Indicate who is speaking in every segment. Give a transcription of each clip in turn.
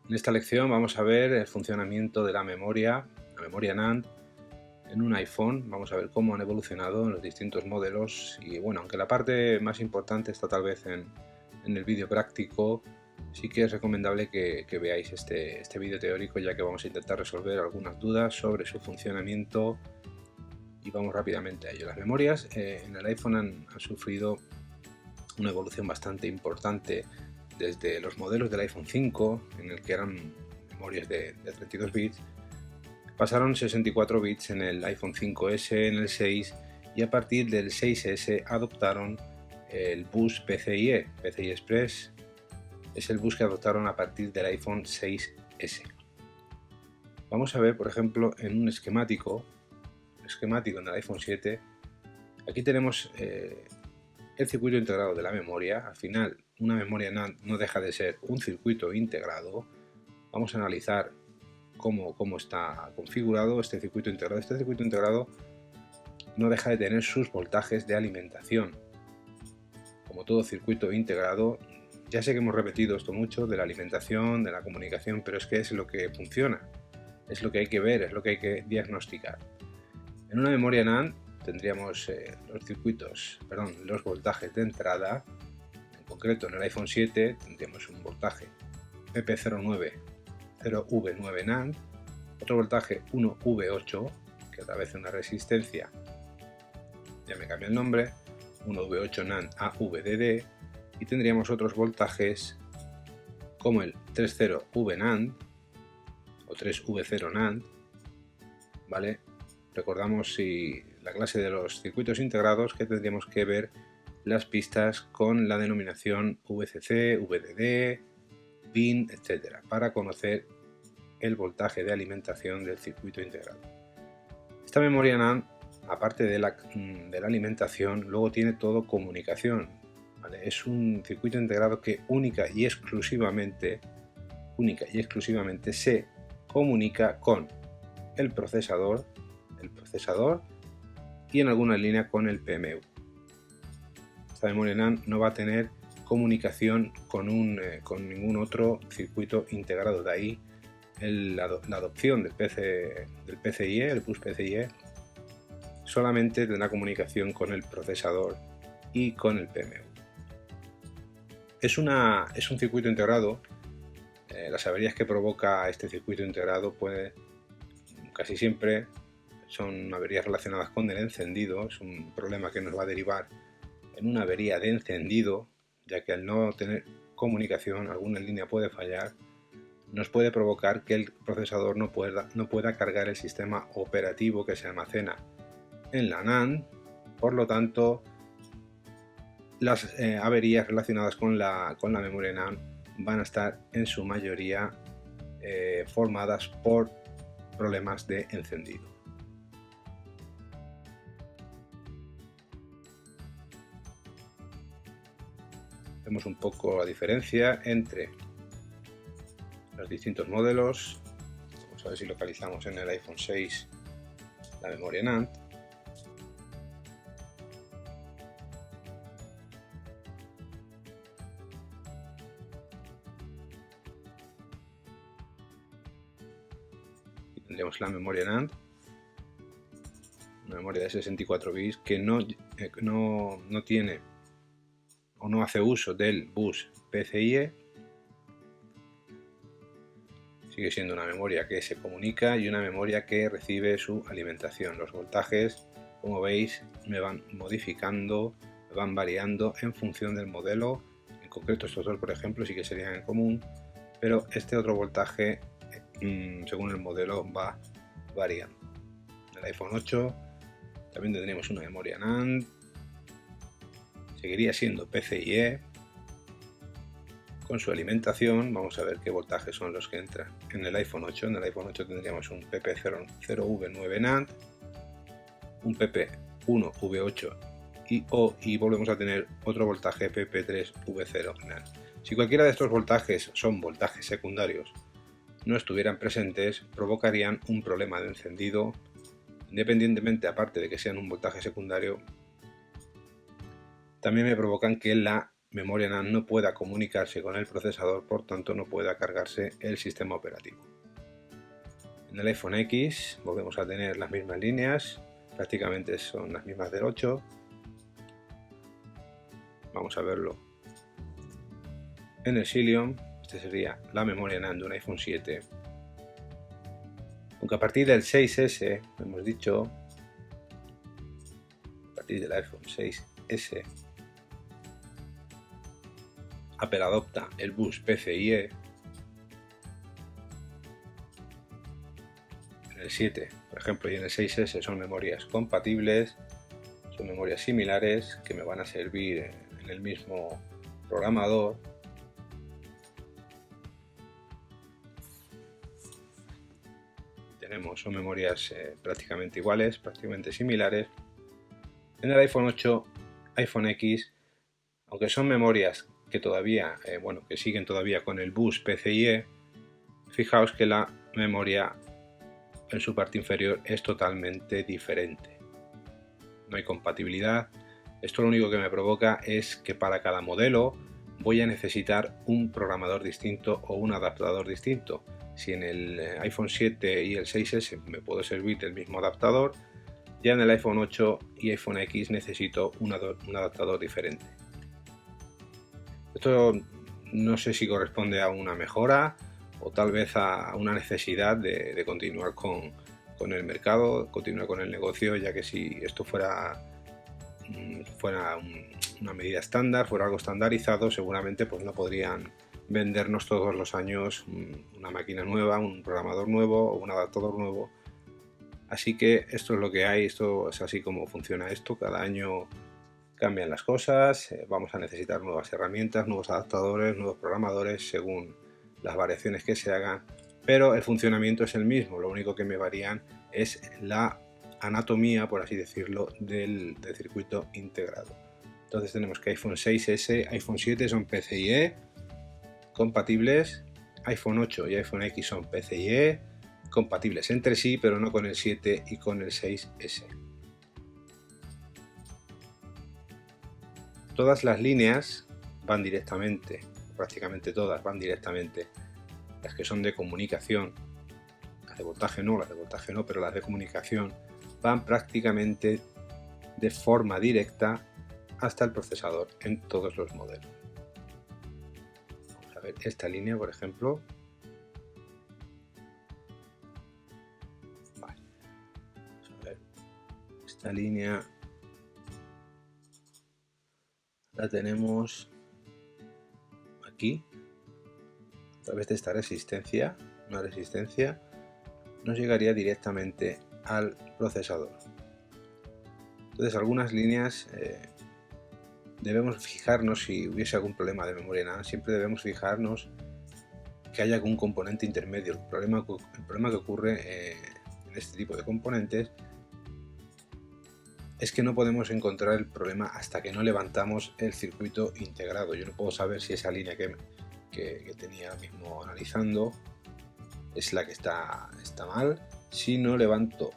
Speaker 1: En esta lección vamos a ver el funcionamiento de la memoria NAND en un iPhone. Vamos a ver cómo han evolucionado en los distintos modelos y bueno, aunque la parte más importante está tal vez en el vídeo práctico, sí que es recomendable que veáis este vídeo teórico, ya que vamos a intentar resolver algunas dudas sobre su funcionamiento y vamos rápidamente a ello. Las memorias en el iPhone han sufrido una evolución bastante importante desde los modelos del iPhone 5, en el que eran memorias de 32 bits, pasaron 64 bits en el iPhone 5S, en el 6, y a partir del 6S adoptaron el bus PCIe Express. Es el bus que adoptaron a partir del iPhone 6S. Vamos a ver, por ejemplo, en un esquemático en el iPhone 7. Aquí tenemos el circuito integrado de la memoria. Al final, una memoria NAND no deja de ser un circuito integrado. Vamos a analizar cómo está configurado este circuito integrado. Este circuito integrado no deja de tener sus voltajes de alimentación. Como todo circuito integrado, ya sé que hemos repetido esto mucho de la alimentación, de la comunicación, pero es que es lo que funciona, es lo que hay que ver, es lo que hay que diagnosticar. En una memoria NAND tendríamos los voltajes de entrada. En concreto, en el iPhone 7 tendríamos un voltaje PP09 0V9 NAND, otro voltaje 1V8, que a través de una resistencia, ya me cambia el nombre, 1V8 NAND AVDD, y tendríamos otros voltajes como el 30V NAND o 3V0 NAND, ¿vale? Recordamos si la clase de los circuitos integrados que tendríamos que ver las pistas con la denominación VCC, VDD, PIN, etc. para conocer el voltaje de alimentación del circuito integrado. Esta memoria NAND, aparte de la alimentación, luego tiene todo comunicación, ¿vale? Es un circuito integrado que única y exclusivamente se comunica con el procesador y en alguna línea con el PMU. Esta memoria NAND no va a tener comunicación con ningún otro circuito integrado. De ahí la adopción del PCIe, el bus PCIe, solamente tendrá comunicación con el procesador y con el PMU. Es un circuito integrado. Las averías que provoca este circuito integrado casi siempre son averías relacionadas con el encendido. Es un problema que nos va a derivar en una avería de encendido, ya que al no tener comunicación, alguna línea puede fallar, nos puede provocar que el procesador no pueda cargar el sistema operativo que se almacena en la NAND. Por lo tanto, las averías relacionadas con la memoria NAND van a estar en su mayoría formadas por problemas de encendido. Vemos un poco la diferencia entre los distintos modelos. Vamos a ver si localizamos en el iPhone 6 la memoria NAND. Y tendríamos la memoria NAND, una memoria de 64 bits que no tiene o no hace uso del bus PCIe. Sigue siendo una memoria que se comunica y una memoria que recibe su alimentación. Los voltajes, como veis, me van modificando, me van variando en función del modelo. En concreto estos dos, por ejemplo, sí que serían en común, pero este otro voltaje, según el modelo, va variando. En el iPhone 8 también tendríamos una memoria NAND. Seguiría siendo PCIe con su alimentación. Vamos a ver qué voltajes son los que entran en el iPhone 8. En el iPhone 8 tendríamos un PP0V9 NAND, un PP1V8 y volvemos a tener otro voltaje PP3V0 NAND. Si cualquiera de estos voltajes son voltajes secundarios no estuvieran presentes, provocarían un problema de encendido. Independientemente, aparte de que sean un voltaje secundario, también me provocan que la memoria NAND no pueda comunicarse con el procesador, por tanto no pueda cargarse el sistema operativo. En el iPhone X volvemos a tener las mismas líneas, prácticamente son las mismas del 8. Vamos a verlo en el Xilium. Este sería la memoria NAND de un iPhone 7. Aunque a partir del 6S, hemos dicho, a partir del iPhone 6S, Apple adopta el bus PCIe. En el 7, por ejemplo, y en el 6S son memorias compatibles, son memorias similares que me van a servir en el mismo programador. Son memorias prácticamente iguales, prácticamente similares. En el iPhone 8, iPhone X, aunque son memorias que todavía, que siguen todavía con el bus PCIe, fijaos que la memoria en su parte inferior es totalmente diferente. No hay compatibilidad. Esto lo único que me provoca es que para cada modelo voy a necesitar un programador distinto o un adaptador distinto. Si en el iPhone 7 y el 6S me puedo servir del mismo adaptador, ya en el iPhone 8 y iPhone X necesito un adaptador diferente. Esto no sé si corresponde a una mejora o tal vez a una necesidad de continuar con el mercado, continuar con el negocio, ya que si esto fuera una medida estándar, fuera algo estandarizado, seguramente pues no podrían vendernos todos los años una máquina nueva, un programador nuevo o un adaptador nuevo. Así que esto es lo que hay, esto es así como funciona esto. Cada año cambian las cosas, vamos a necesitar nuevas herramientas, nuevos adaptadores, nuevos programadores según las variaciones que se hagan, pero el funcionamiento es el mismo. Lo único que me varían es la anatomía, por así decirlo, del circuito integrado. Entonces tenemos que iPhone 6S, iPhone 7 son PCIe compatibles, iPhone 8 y iPhone X son PCIe compatibles entre sí, pero no con el 7 y con el 6S. Todas las líneas van directamente, prácticamente todas van directamente, las que son de comunicación, las de voltaje no, pero las de comunicación van prácticamente de forma directa hasta el procesador en todos los modelos. Vamos a ver esta línea, por ejemplo. Vale. Vamos a ver esta línea. La tenemos aquí. A través de esta resistencia, una resistencia, nos llegaría directamente al procesador. Entonces, algunas líneas debemos fijarnos, si hubiese algún problema de memoria NAND, siempre debemos fijarnos que haya algún componente intermedio. El problema que ocurre en este tipo de componentes es que no podemos encontrar el problema hasta que no levantamos el circuito integrado. Yo no puedo saber si esa línea que tenía ahora mismo analizando es la que está mal si no levanto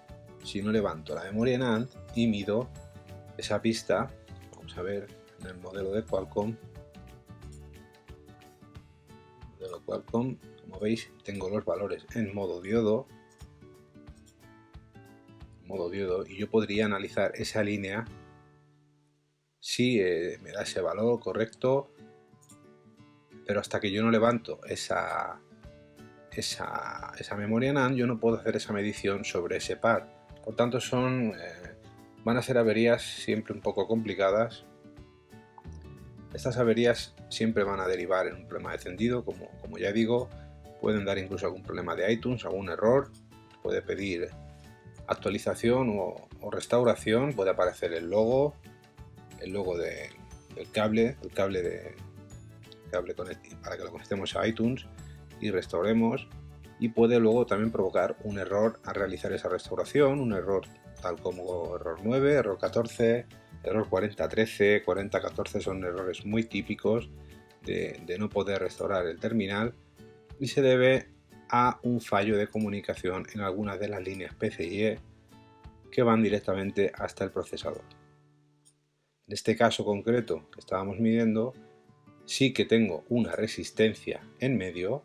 Speaker 1: la memoria NAND y mido esa pista. Vamos a ver en el modelo de Qualcomm. Como veis, tengo los valores en modo diodo, y yo podría analizar esa línea si me da ese valor correcto, pero hasta que yo no levanto esa memoria NAND, yo no puedo hacer esa medición sobre ese par. Por tanto, van a ser averías siempre un poco complicadas. Estas averías siempre van a derivar en un problema de encendido, como ya digo, pueden dar incluso algún problema de iTunes, algún error, puede pedir actualización o restauración, puede aparecer el logo del cable para que lo conectemos a iTunes y restauremos, y puede luego también provocar un error al realizar esa restauración, un error tal como error 9, error 14, error 4013, 4014 son errores muy típicos de no poder restaurar el terminal, y se debe a un fallo de comunicación en algunas de las líneas PCIe que van directamente hasta el procesador. En este caso concreto que estábamos midiendo, sí que tengo una resistencia en medio,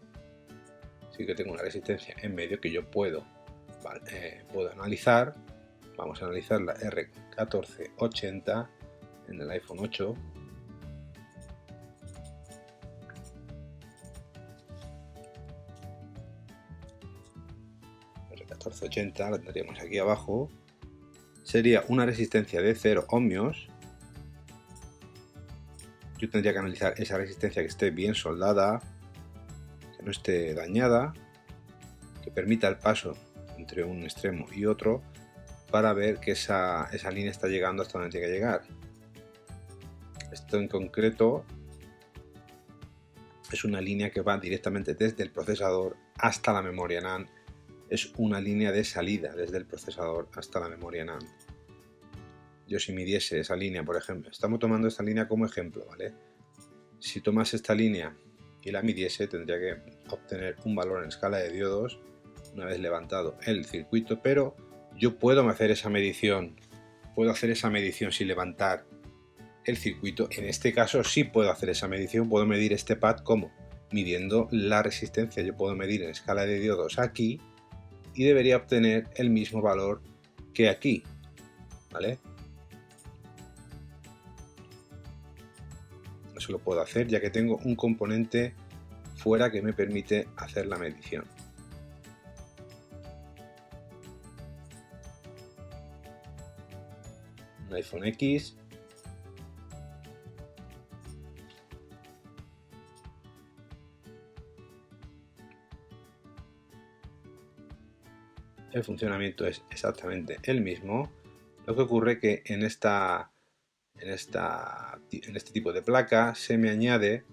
Speaker 1: que yo puedo analizar. Vamos a analizar la R1480 en el iPhone 8. R1480 la tendríamos aquí abajo. Sería una resistencia de 0 ohmios. Yo tendría que analizar esa resistencia que esté bien soldada, que no esté dañada, que permita el paso entre un extremo y otro, para ver que esa línea está llegando hasta donde tiene que llegar. Esto en concreto es una línea que va directamente desde el procesador hasta la memoria NAND. Es una línea de salida desde el procesador hasta la memoria NAND. Yo, si midiese esa línea, por ejemplo, estamos tomando esta línea como ejemplo, ¿vale? Si tomase esta línea y la midiese, tendría que obtener un valor en escala de diodos una vez levantado el circuito, pero yo puedo hacer esa medición sin levantar el circuito. En este caso sí puedo hacer esa medición, puedo medir este pad como midiendo la resistencia. Yo puedo medir en escala de diodos aquí y debería obtener el mismo valor que aquí, ¿vale? Eso lo puedo hacer ya que tengo un componente fuera que me permite hacer la medición. Un iPhone X. El funcionamiento es exactamente el mismo. Lo que ocurre que en este tipo de placa se me añade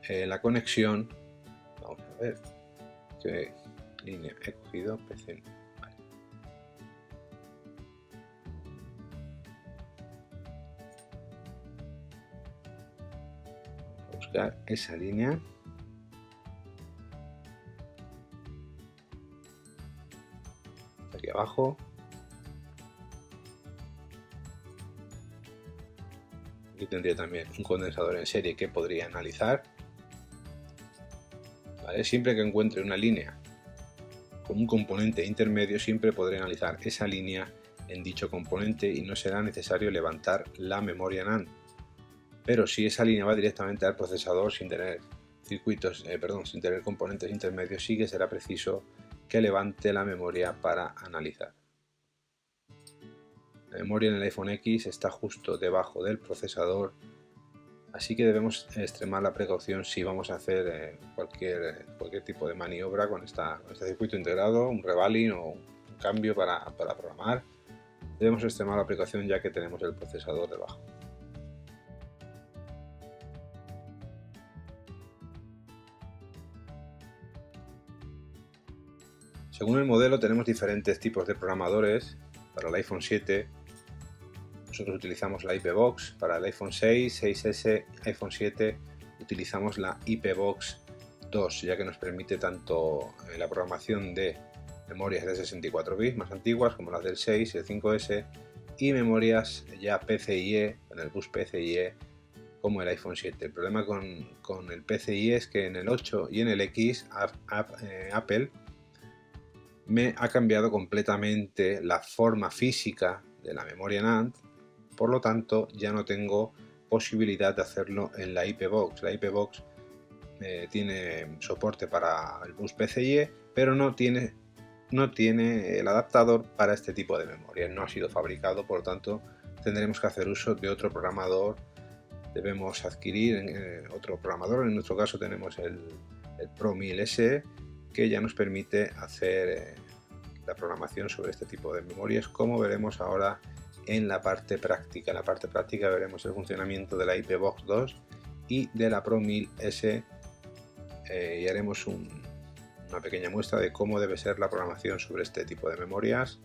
Speaker 1: la conexión. Vamos a ver qué línea he cogido. PC. Vale. Vamos a buscar esa línea. Aquí abajo. Aquí tendría también un condensador en serie que podría analizar. ¿Vale? Siempre que encuentre una línea con un componente intermedio, siempre podré analizar esa línea en dicho componente y no será necesario levantar la memoria NAND. Pero si esa línea va directamente al procesador sin tener sin tener componentes intermedios, sí que será preciso que levante la memoria para analizar. La memoria en el iPhone X está justo debajo del procesador, así que debemos extremar la precaución si vamos a hacer cualquier tipo de maniobra con este circuito integrado, un revaling o un cambio para programar. Debemos extremar la precaución ya que tenemos el procesador debajo. Según el modelo tenemos diferentes tipos de programadores. Para el iPhone 7 nosotros utilizamos la IP-Box, para el iPhone 6, 6S, iPhone 7 utilizamos la IP-Box 2, ya que nos permite tanto la programación de memorias de 64 bits más antiguas como las del 6 y el 5S, y memorias ya PCIe, en el bus PCIe como el iPhone 7. El problema con el PCIe es que en el 8 y en el X Apple me ha cambiado completamente la forma física de la memoria NAND, por lo tanto ya no tengo posibilidad de hacerlo en la IP-Box. La IP-Box tiene soporte para el bus PCIe, pero no tiene el adaptador para este tipo de memoria. No ha sido fabricado, por lo tanto tendremos que hacer uso de otro programador. Debemos adquirir otro programador. En nuestro caso tenemos el Pro 1000S, que ya nos permite hacer la programación sobre este tipo de memorias, como veremos ahora en la parte práctica. En la parte práctica veremos el funcionamiento de la IP-Box 2 y de la Pro 1000S y haremos una pequeña muestra de cómo debe ser la programación sobre este tipo de memorias.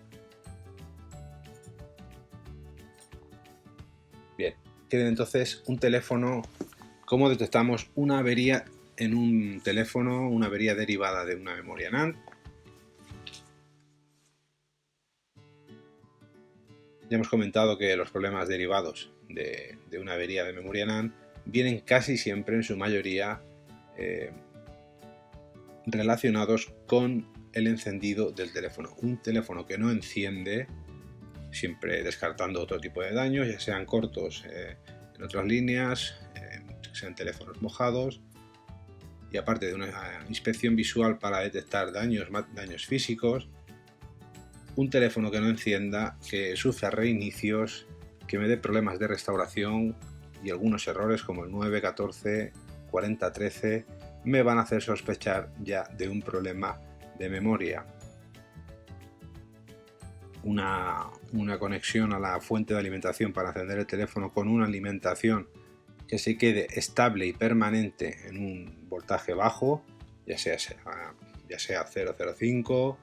Speaker 1: Bien, queda entonces un teléfono. ¿Cómo detectamos una avería en un teléfono, una avería derivada de una memoria NAND? Ya hemos comentado que los problemas derivados de una avería de memoria NAND vienen casi siempre, en su mayoría, relacionados con el encendido del teléfono. Un teléfono que no enciende, siempre descartando otro tipo de daños, ya sean cortos en otras líneas, sean teléfonos mojados, y aparte de una inspección visual para detectar daños físicos, un teléfono que no encienda, que sufra reinicios, que me dé problemas de restauración y algunos errores como el 9, 14, 40, 13 me van a hacer sospechar ya de un problema de memoria. Una conexión a la fuente de alimentación para encender el teléfono con una alimentación que se quede estable y permanente en un voltaje bajo, ya sea 0,05,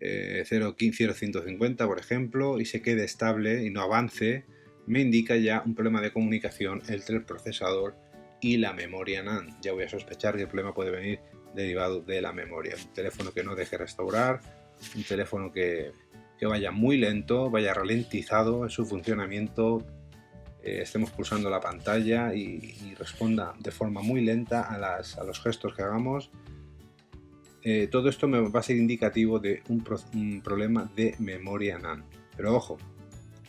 Speaker 1: 0,150 por ejemplo, y se quede estable y no avance, me indica ya un problema de comunicación entre el procesador y la memoria NAND. Ya voy a sospechar que el problema puede venir derivado de la memoria. Un teléfono que no deje restaurar, un teléfono que vaya muy lento, vaya ralentizado en su funcionamiento, estemos pulsando la pantalla y responda de forma muy lenta a los gestos que hagamos. Todo esto me va a ser indicativo de un problema de memoria NAND. Pero ojo,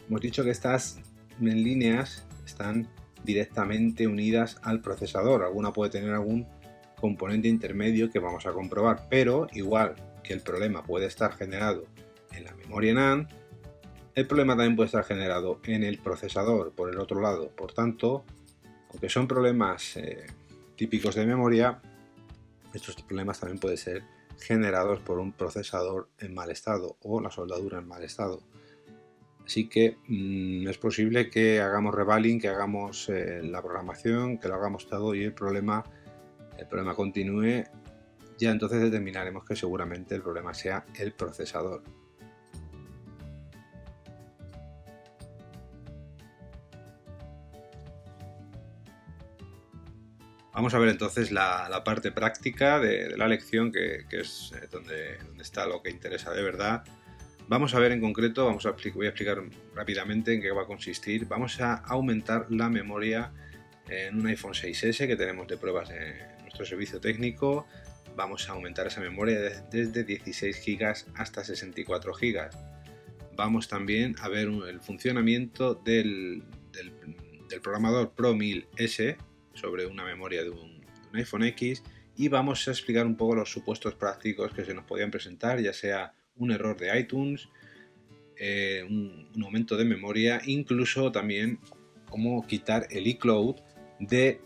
Speaker 1: hemos dicho que estas líneas están directamente unidas al procesador. Alguna puede tener algún componente intermedio que vamos a comprobar, pero igual que el problema puede estar generado en la memoria NAND, el problema también puede estar generado en el procesador por el otro lado. Por tanto, aunque son problemas típicos de memoria, estos problemas también pueden ser generados por un procesador en mal estado o la soldadura en mal estado. Así que es posible que hagamos revaling, que hagamos la programación, que lo hagamos todo y el problema continúe. Ya entonces determinaremos que seguramente el problema sea el procesador. Vamos a ver entonces la parte práctica de la lección, que es donde está lo que interesa de verdad. Vamos a ver en concreto, voy a explicar rápidamente en qué va a consistir. Vamos a aumentar la memoria en un iPhone 6S que tenemos de pruebas en nuestro servicio técnico. Vamos a aumentar esa memoria desde 16 GB hasta 64 GB. Vamos también a ver el funcionamiento del programador Pro 1000S sobre una memoria de un iPhone X, y vamos a explicar un poco los supuestos prácticos que se nos podían presentar, ya sea un error de iTunes, un aumento de memoria, incluso también cómo quitar el iCloud de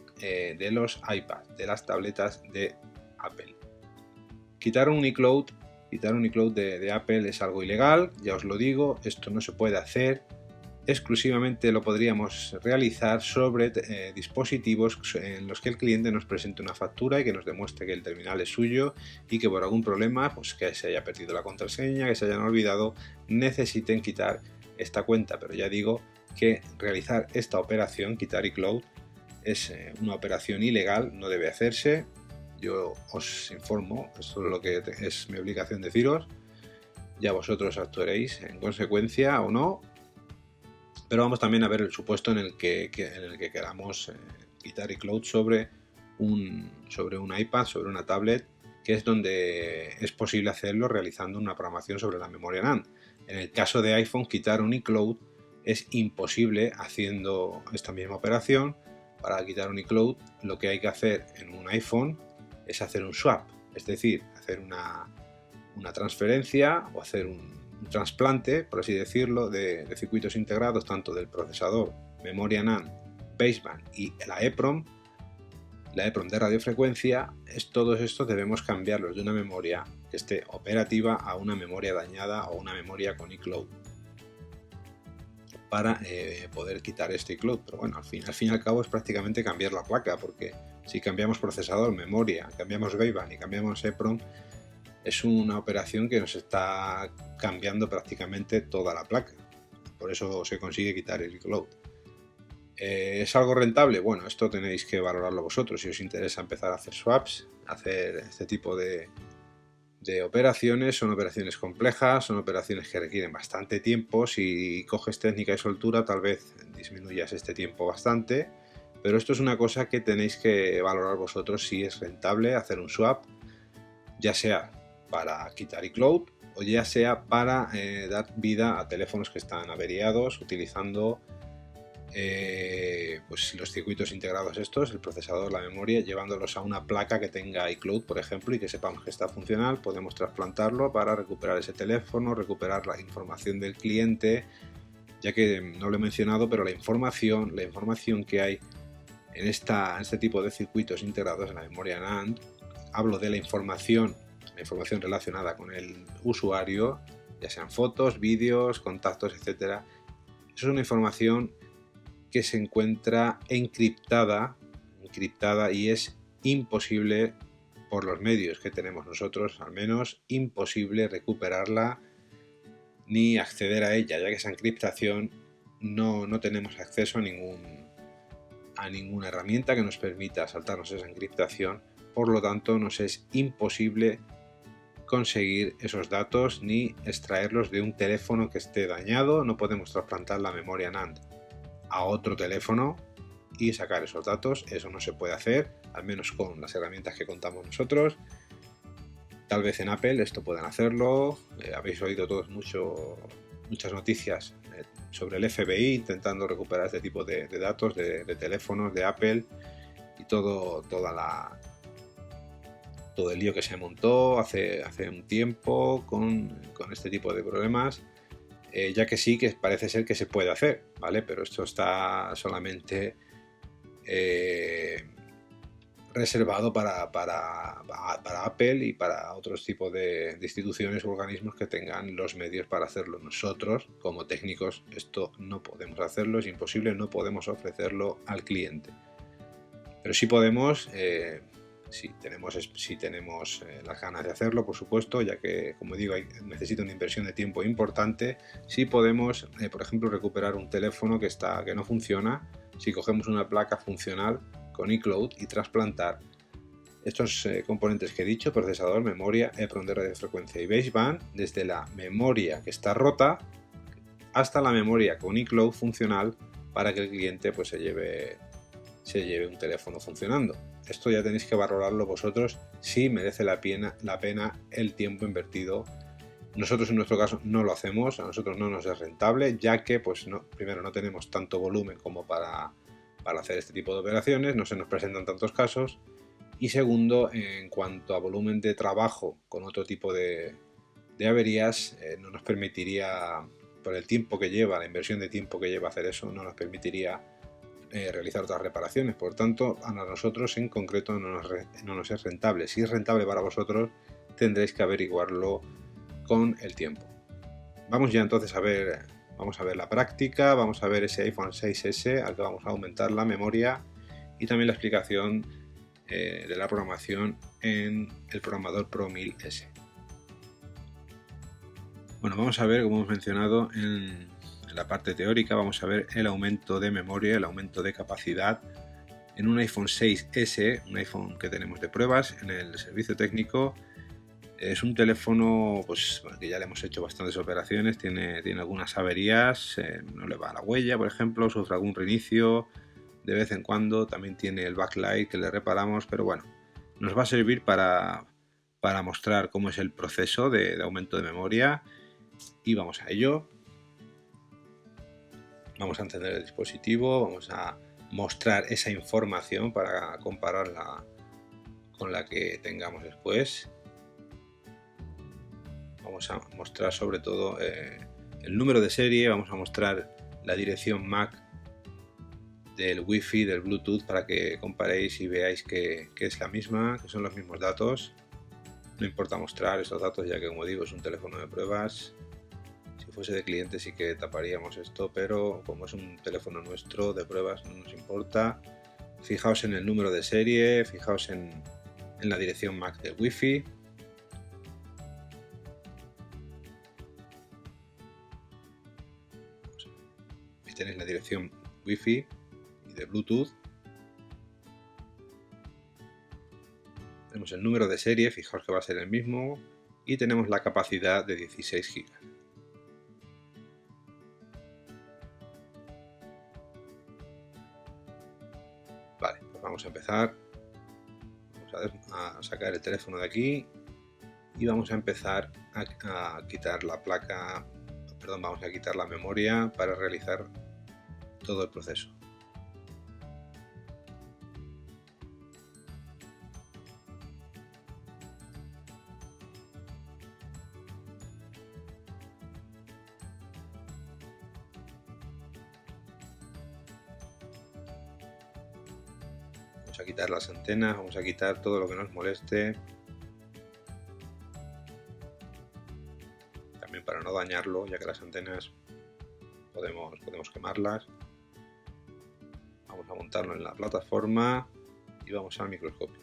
Speaker 1: los iPads, de las tabletas de Apple. Quitar un iCloud de Apple es algo ilegal, ya os lo digo, esto no se puede hacer. Exclusivamente lo podríamos realizar sobre dispositivos en los que el cliente nos presente una factura y que nos demuestre que el terminal es suyo y que por algún problema, pues que se haya perdido la contraseña, que se hayan olvidado, necesiten quitar esta cuenta. Pero ya digo que realizar esta operación, quitar iCloud, es una operación ilegal, no debe hacerse. Yo os informo, esto es lo que es mi obligación deciros, ya vosotros actuaréis en consecuencia o no. Pero vamos también a ver el supuesto en el que queramos quitar iCloud sobre un iPad, sobre una tablet, que es donde es posible hacerlo realizando una programación sobre la memoria NAND. En el caso de iPhone, quitar un iCloud es imposible haciendo esta misma operación. Para quitar un iCloud, lo que hay que hacer en un iPhone es hacer un swap, es decir, hacer una transferencia o hacer un trasplante, por así decirlo, de circuitos integrados, tanto del procesador, memoria NAND, baseband y la EEPROM de radiofrecuencia. Todos estos debemos cambiarlos de una memoria que esté operativa a una memoria dañada o una memoria con iCloud para poder quitar este iCloud. Pero bueno, al fin y al cabo es prácticamente cambiar la placa, porque si cambiamos procesador, memoria, cambiamos baseband y cambiamos EEPROM, es una operación que nos está cambiando prácticamente toda la placa. Por eso se consigue quitar el iCloud. ¿Es algo rentable? Bueno, esto tenéis que valorarlo vosotros. Si os interesa empezar a hacer swaps, hacer este tipo de de operaciones. Son operaciones complejas, son operaciones que requieren bastante tiempo. Si coges técnica y soltura, tal vez disminuyas este tiempo bastante, pero esto es una cosa que tenéis que valorar vosotros si es rentable hacer un swap, ya sea para quitar iCloud o ya sea para dar vida a teléfonos que están averiados utilizando pues los circuitos integrados estos, el procesador, la memoria, llevándolos a una placa que tenga iCloud, por ejemplo, y que sepamos que está funcional. Podemos trasplantarlo para recuperar ese teléfono, recuperar la información del cliente, ya que no lo he mencionado, pero la información que hay en este tipo de circuitos integrados en la memoria NAND, hablo de la información relacionada con el usuario, ya sean fotos, vídeos, contactos, etcétera. Eso es una información que se encuentra encriptada y es imposible, por los medios que tenemos nosotros, al menos imposible recuperarla ni acceder a ella, ya que esa encriptación no tenemos acceso a ninguna herramienta que nos permita saltarnos esa encriptación. Por lo tanto, nos es imposible conseguir esos datos ni extraerlos de un teléfono que esté dañado. No podemos trasplantar la memoria NAND a otro teléfono y sacar esos datos. Eso no se puede hacer, al menos con las herramientas que contamos nosotros. Tal vez en Apple esto puedan hacerlo. Habéis oído todos muchas noticias sobre el FBI intentando recuperar este tipo de datos de teléfonos de Apple y todo el lío que se montó hace un tiempo con este tipo de problemas. Ya que sí, que parece ser que se puede hacer, ¿vale? Pero esto está solamente reservado para Apple y para otros tipos de instituciones u organismos que tengan los medios para hacerlo. Nosotros, como técnicos, esto no podemos hacerlo, es imposible, no podemos ofrecerlo al cliente. Pero sí podemos, si tenemos las ganas de hacerlo, por supuesto, ya que, como digo, necesita una inversión de tiempo importante. Sí podemos, por ejemplo, recuperar un teléfono que no funciona, si cogemos una placa funcional con iCloud y trasplantar estos componentes que he dicho: procesador, memoria, EEPROM de radiofrecuencia y baseband, desde la memoria que está rota hasta la memoria con iCloud funcional, para que el cliente pues se lleve un teléfono funcionando. Esto ya tenéis que valorarlo vosotros si merece la pena el tiempo invertido. Nosotros en nuestro caso no lo hacemos, a nosotros no nos es rentable, ya que pues primero no tenemos tanto volumen como para hacer este tipo de operaciones, no se nos presentan tantos casos, y segundo, en cuanto a volumen de trabajo con otro tipo de averías, no nos permitiría, por el tiempo que lleva, la inversión de tiempo que lleva hacer eso, no nos permitiría realizar otras reparaciones. Por tanto, a nosotros en concreto no nos es rentable. Si es rentable para vosotros, tendréis que averiguarlo con el tiempo. Vamos ya entonces a ver la práctica, vamos a ver ese iPhone 6S al que vamos a aumentar la memoria y también la explicación de la programación en el programador Pro 1000S. Bueno, vamos a ver, como hemos mencionado en la parte teórica, vamos a ver el aumento de memoria, el aumento de capacidad en un iPhone 6S, un iPhone que tenemos de pruebas en el servicio técnico. Es un teléfono pues, que ya le hemos hecho bastantes operaciones, tiene algunas averías, no le va la huella, por ejemplo, sufre algún reinicio de vez en cuando, también tiene el backlight que le reparamos, pero bueno, nos va a servir para mostrar cómo es el proceso de aumento de memoria y vamos a ello. Vamos a encender el dispositivo, vamos a mostrar esa información para compararla con la que tengamos después. Vamos a mostrar sobre todo el número de serie, vamos a mostrar la dirección MAC del Wi-Fi, del Bluetooth, para que comparéis y veáis que es la misma, que son los mismos datos. No importa mostrar estos datos, ya que, como digo, es un teléfono de pruebas. Si fuese de cliente sí que taparíamos esto, pero como es un teléfono nuestro de pruebas no nos importa. Fijaos en el número de serie, fijaos en la dirección MAC del Wi-Fi. Ahí tenéis la dirección Wi-Fi y de Bluetooth. Tenemos el número de serie, fijaos que va a ser el mismo, y tenemos la capacidad de 16 GB. Vale, pues vamos a empezar. Vamos a sacar el teléfono de aquí y vamos a empezar a quitar la placa, perdón, vamos a quitar la memoria para realizar todo el proceso. Vamos a quitar las antenas, vamos a quitar todo lo que nos moleste, también para no dañarlo, ya que las antenas podemos quemarlas. Vamos a montarlo en la plataforma y vamos al microscopio.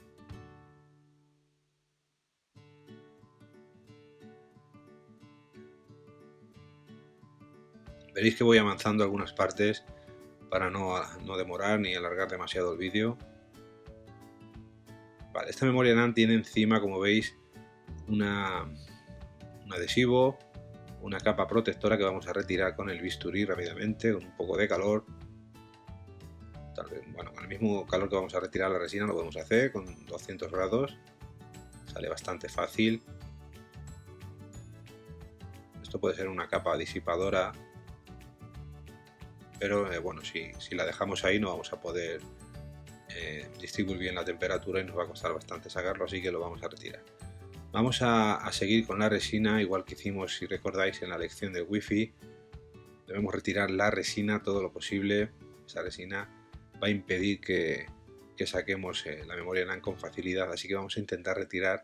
Speaker 1: Veréis que voy avanzando algunas partes para no demorar ni alargar demasiado el vídeo. Vale, esta memoria NAND tiene encima, como veis, un adhesivo, una capa protectora que vamos a retirar con el bisturí rápidamente, con un poco de calor. Tal vez, bueno, con el mismo calor que vamos a retirar la resina lo podemos hacer con 200 grados. Sale bastante fácil. Esto puede ser una capa disipadora, pero bueno, si la dejamos ahí no vamos a poder distribuir bien la temperatura y nos va a costar bastante sacarlo, así que lo vamos a retirar. Vamos a seguir con la resina, igual que hicimos, si recordáis, en la lección de Wi-Fi. Debemos retirar la resina todo lo posible. Esa resina va a impedir que saquemos la memoria NAND con facilidad, así que vamos a intentar retirar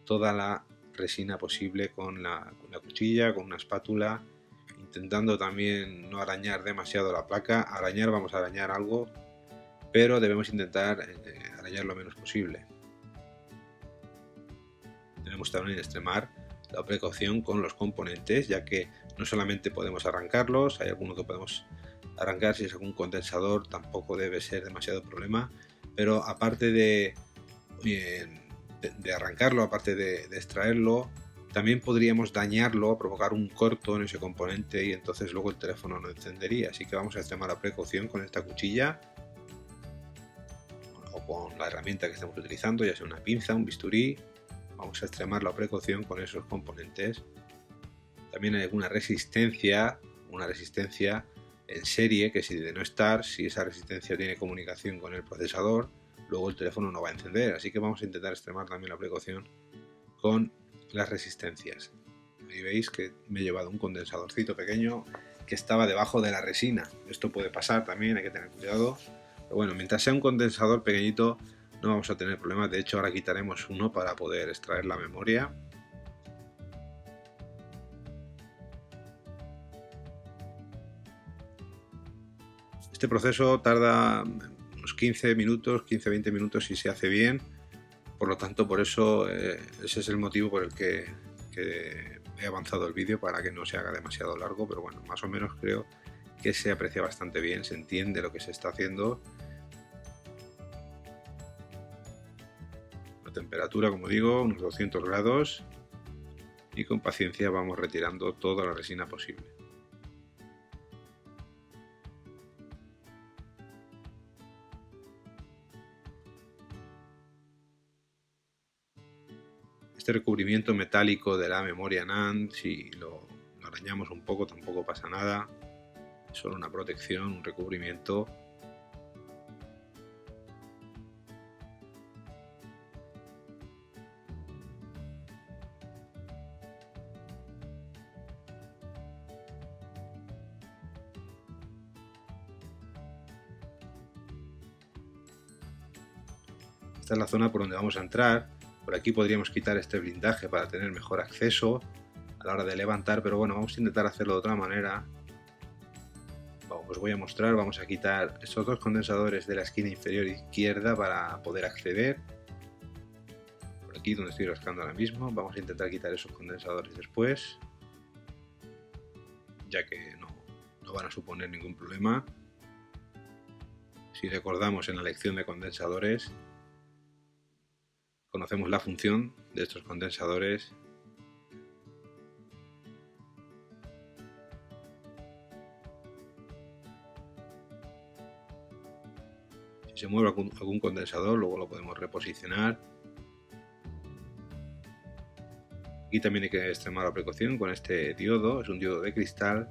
Speaker 1: toda la resina posible con la cuchilla, con una espátula, intentando también no arañar demasiado la placa. Arañar, vamos a arañar algo, pero debemos intentar arañar lo menos posible. Debemos también extremar la precaución con los componentes, ya que no solamente podemos arrancarlos, hay algunos que podemos arrancar. Si es algún condensador tampoco debe ser demasiado problema, pero aparte de arrancarlo, aparte de extraerlo, también podríamos dañarlo, provocar un corto en ese componente y entonces luego el teléfono no encendería. Así que vamos a extremar la precaución con esta cuchilla o con la herramienta que estamos utilizando, ya sea una pinza, un bisturí. Vamos a extremar la precaución con esos componentes. También hay alguna resistencia, una resistencia en serie, que si de no estar, si esa resistencia tiene comunicación con el procesador, luego el teléfono no va a encender. Así que vamos a intentar extremar también la precaución con las resistencias. Ahí veis que me he llevado un condensadorcito pequeño que estaba debajo de la resina. Esto puede pasar también, hay que tener cuidado. Pero bueno, mientras sea un condensador pequeñito no vamos a tener problemas. De hecho, ahora quitaremos uno para poder extraer la memoria. Este proceso tarda unos 15 minutos, 15-20 minutos si se hace bien. Por lo tanto, por eso ese es el motivo por el que he avanzado el vídeo, para que no se haga demasiado largo, pero bueno, más o menos creo que se aprecia bastante bien, se entiende lo que se está haciendo. La temperatura, como digo, unos 200 grados, y con paciencia vamos retirando toda la resina posible. Este recubrimiento metálico de la memoria NAND, si lo arañamos un poco tampoco pasa nada, es solo una protección, un recubrimiento. Esta es la zona por donde vamos a entrar. Por aquí podríamos quitar este blindaje para tener mejor acceso a la hora de levantar, pero bueno, vamos a intentar hacerlo de otra manera. Os voy a mostrar, vamos a quitar estos dos condensadores de la esquina inferior izquierda para poder acceder. Por aquí donde estoy rascando ahora mismo, vamos a intentar quitar esos condensadores después, ya que no van a suponer ningún problema. Si recordamos en la lección de condensadores, conocemos la función de estos condensadores se mueve algún condensador, luego lo podemos reposicionar. Aquí también hay que extremar la precaución con este diodo, es un diodo de cristal,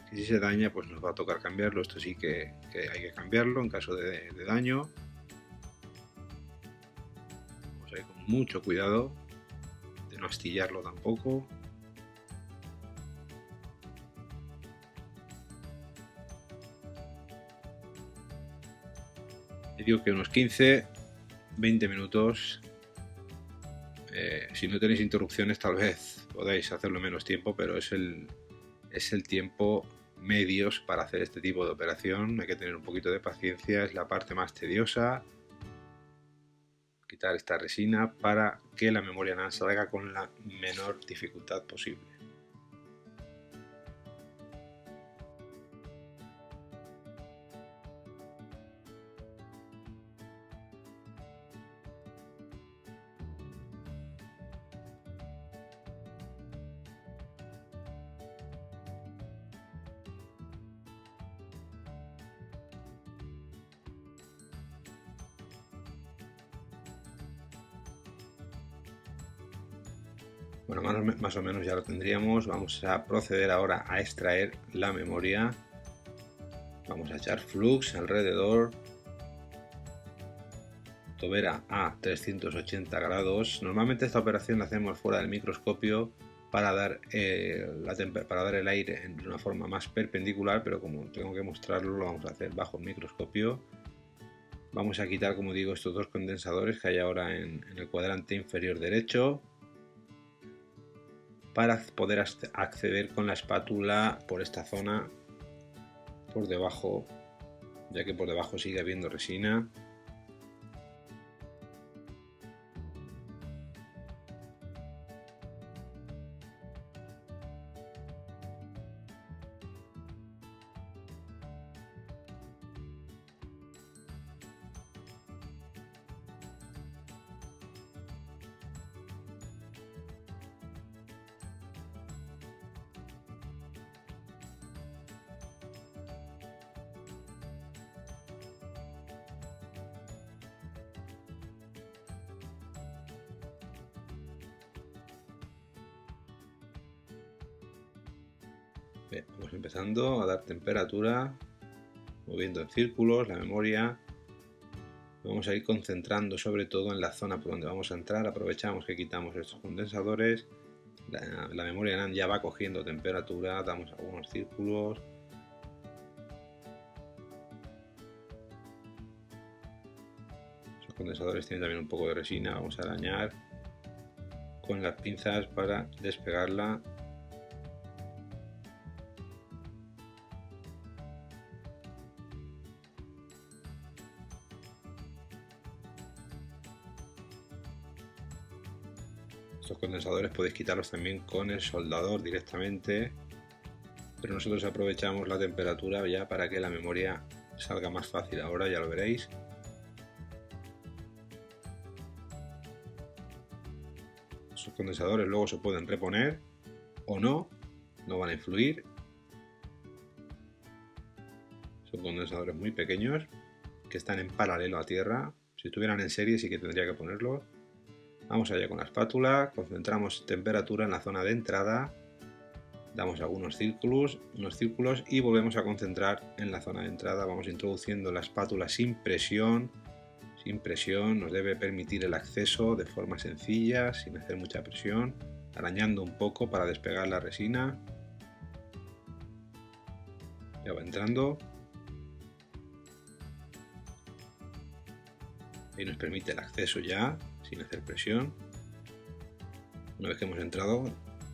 Speaker 1: que si se daña pues nos va a tocar cambiarlo. Esto sí que hay que cambiarlo en caso de daño. Vamos a ir con mucho cuidado de no astillarlo tampoco. Digo que unos 15-20 minutos. Si no tenéis interrupciones tal vez podáis hacerlo en menos tiempo, pero es el tiempo medios para hacer este tipo de operación. Hay que tener un poquito de paciencia, es la parte más tediosa. Quitar esta resina para que la memoria NAND salga con la menor dificultad posible. Bueno, más o menos ya lo tendríamos. Vamos a proceder ahora a extraer la memoria. Vamos a echar flux alrededor, tobera a 380 grados. Normalmente esta operación la hacemos fuera del microscopio para dar el aire de una forma más perpendicular, pero como tengo que mostrarlo lo vamos a hacer bajo el microscopio. Vamos a quitar, como digo, estos dos condensadores que hay ahora en el cuadrante inferior derecho, para poder acceder con la espátula por esta zona, por debajo, ya que por debajo sigue habiendo resina. Vamos empezando a dar temperatura, moviendo en círculos la memoria. Vamos a ir concentrando sobre todo en la zona por donde vamos a entrar. Aprovechamos que quitamos estos condensadores. La memoria NAND ya va cogiendo temperatura, damos algunos círculos. Esos condensadores tienen también un poco de resina. Vamos a arañar con las pinzas para despegarla. Estos condensadores podéis quitarlos también con el soldador directamente, pero nosotros aprovechamos la temperatura ya para que la memoria salga más fácil. Ahora ya lo veréis. Estos condensadores luego se pueden reponer o no van a influir. Son condensadores muy pequeños que están en paralelo a tierra. Si estuvieran en serie sí que tendría que ponerlos. Vamos allá con la espátula, concentramos temperatura en la zona de entrada, damos algunos círculos y volvemos a concentrar en la zona de entrada. Vamos introduciendo la espátula sin presión, nos debe permitir el acceso de forma sencilla, sin hacer mucha presión, arañando un poco para despegar la resina. Ya va entrando. Y nos permite el acceso ya, sin hacer presión. Una vez que hemos entrado,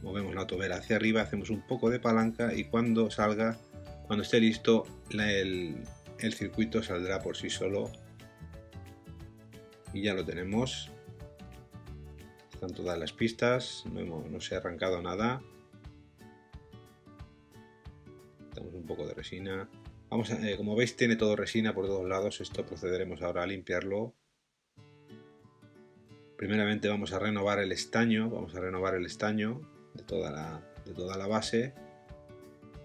Speaker 1: movemos la tobera hacia arriba, hacemos un poco de palanca y cuando esté listo, el circuito saldrá por sí solo. Y ya lo tenemos. Están todas las pistas, no se ha arrancado nada. Damos un poco de resina. Como veis, tiene todo resina por todos lados. Esto procederemos ahora a limpiarlo. Primeramente vamos a renovar el estaño, de toda la base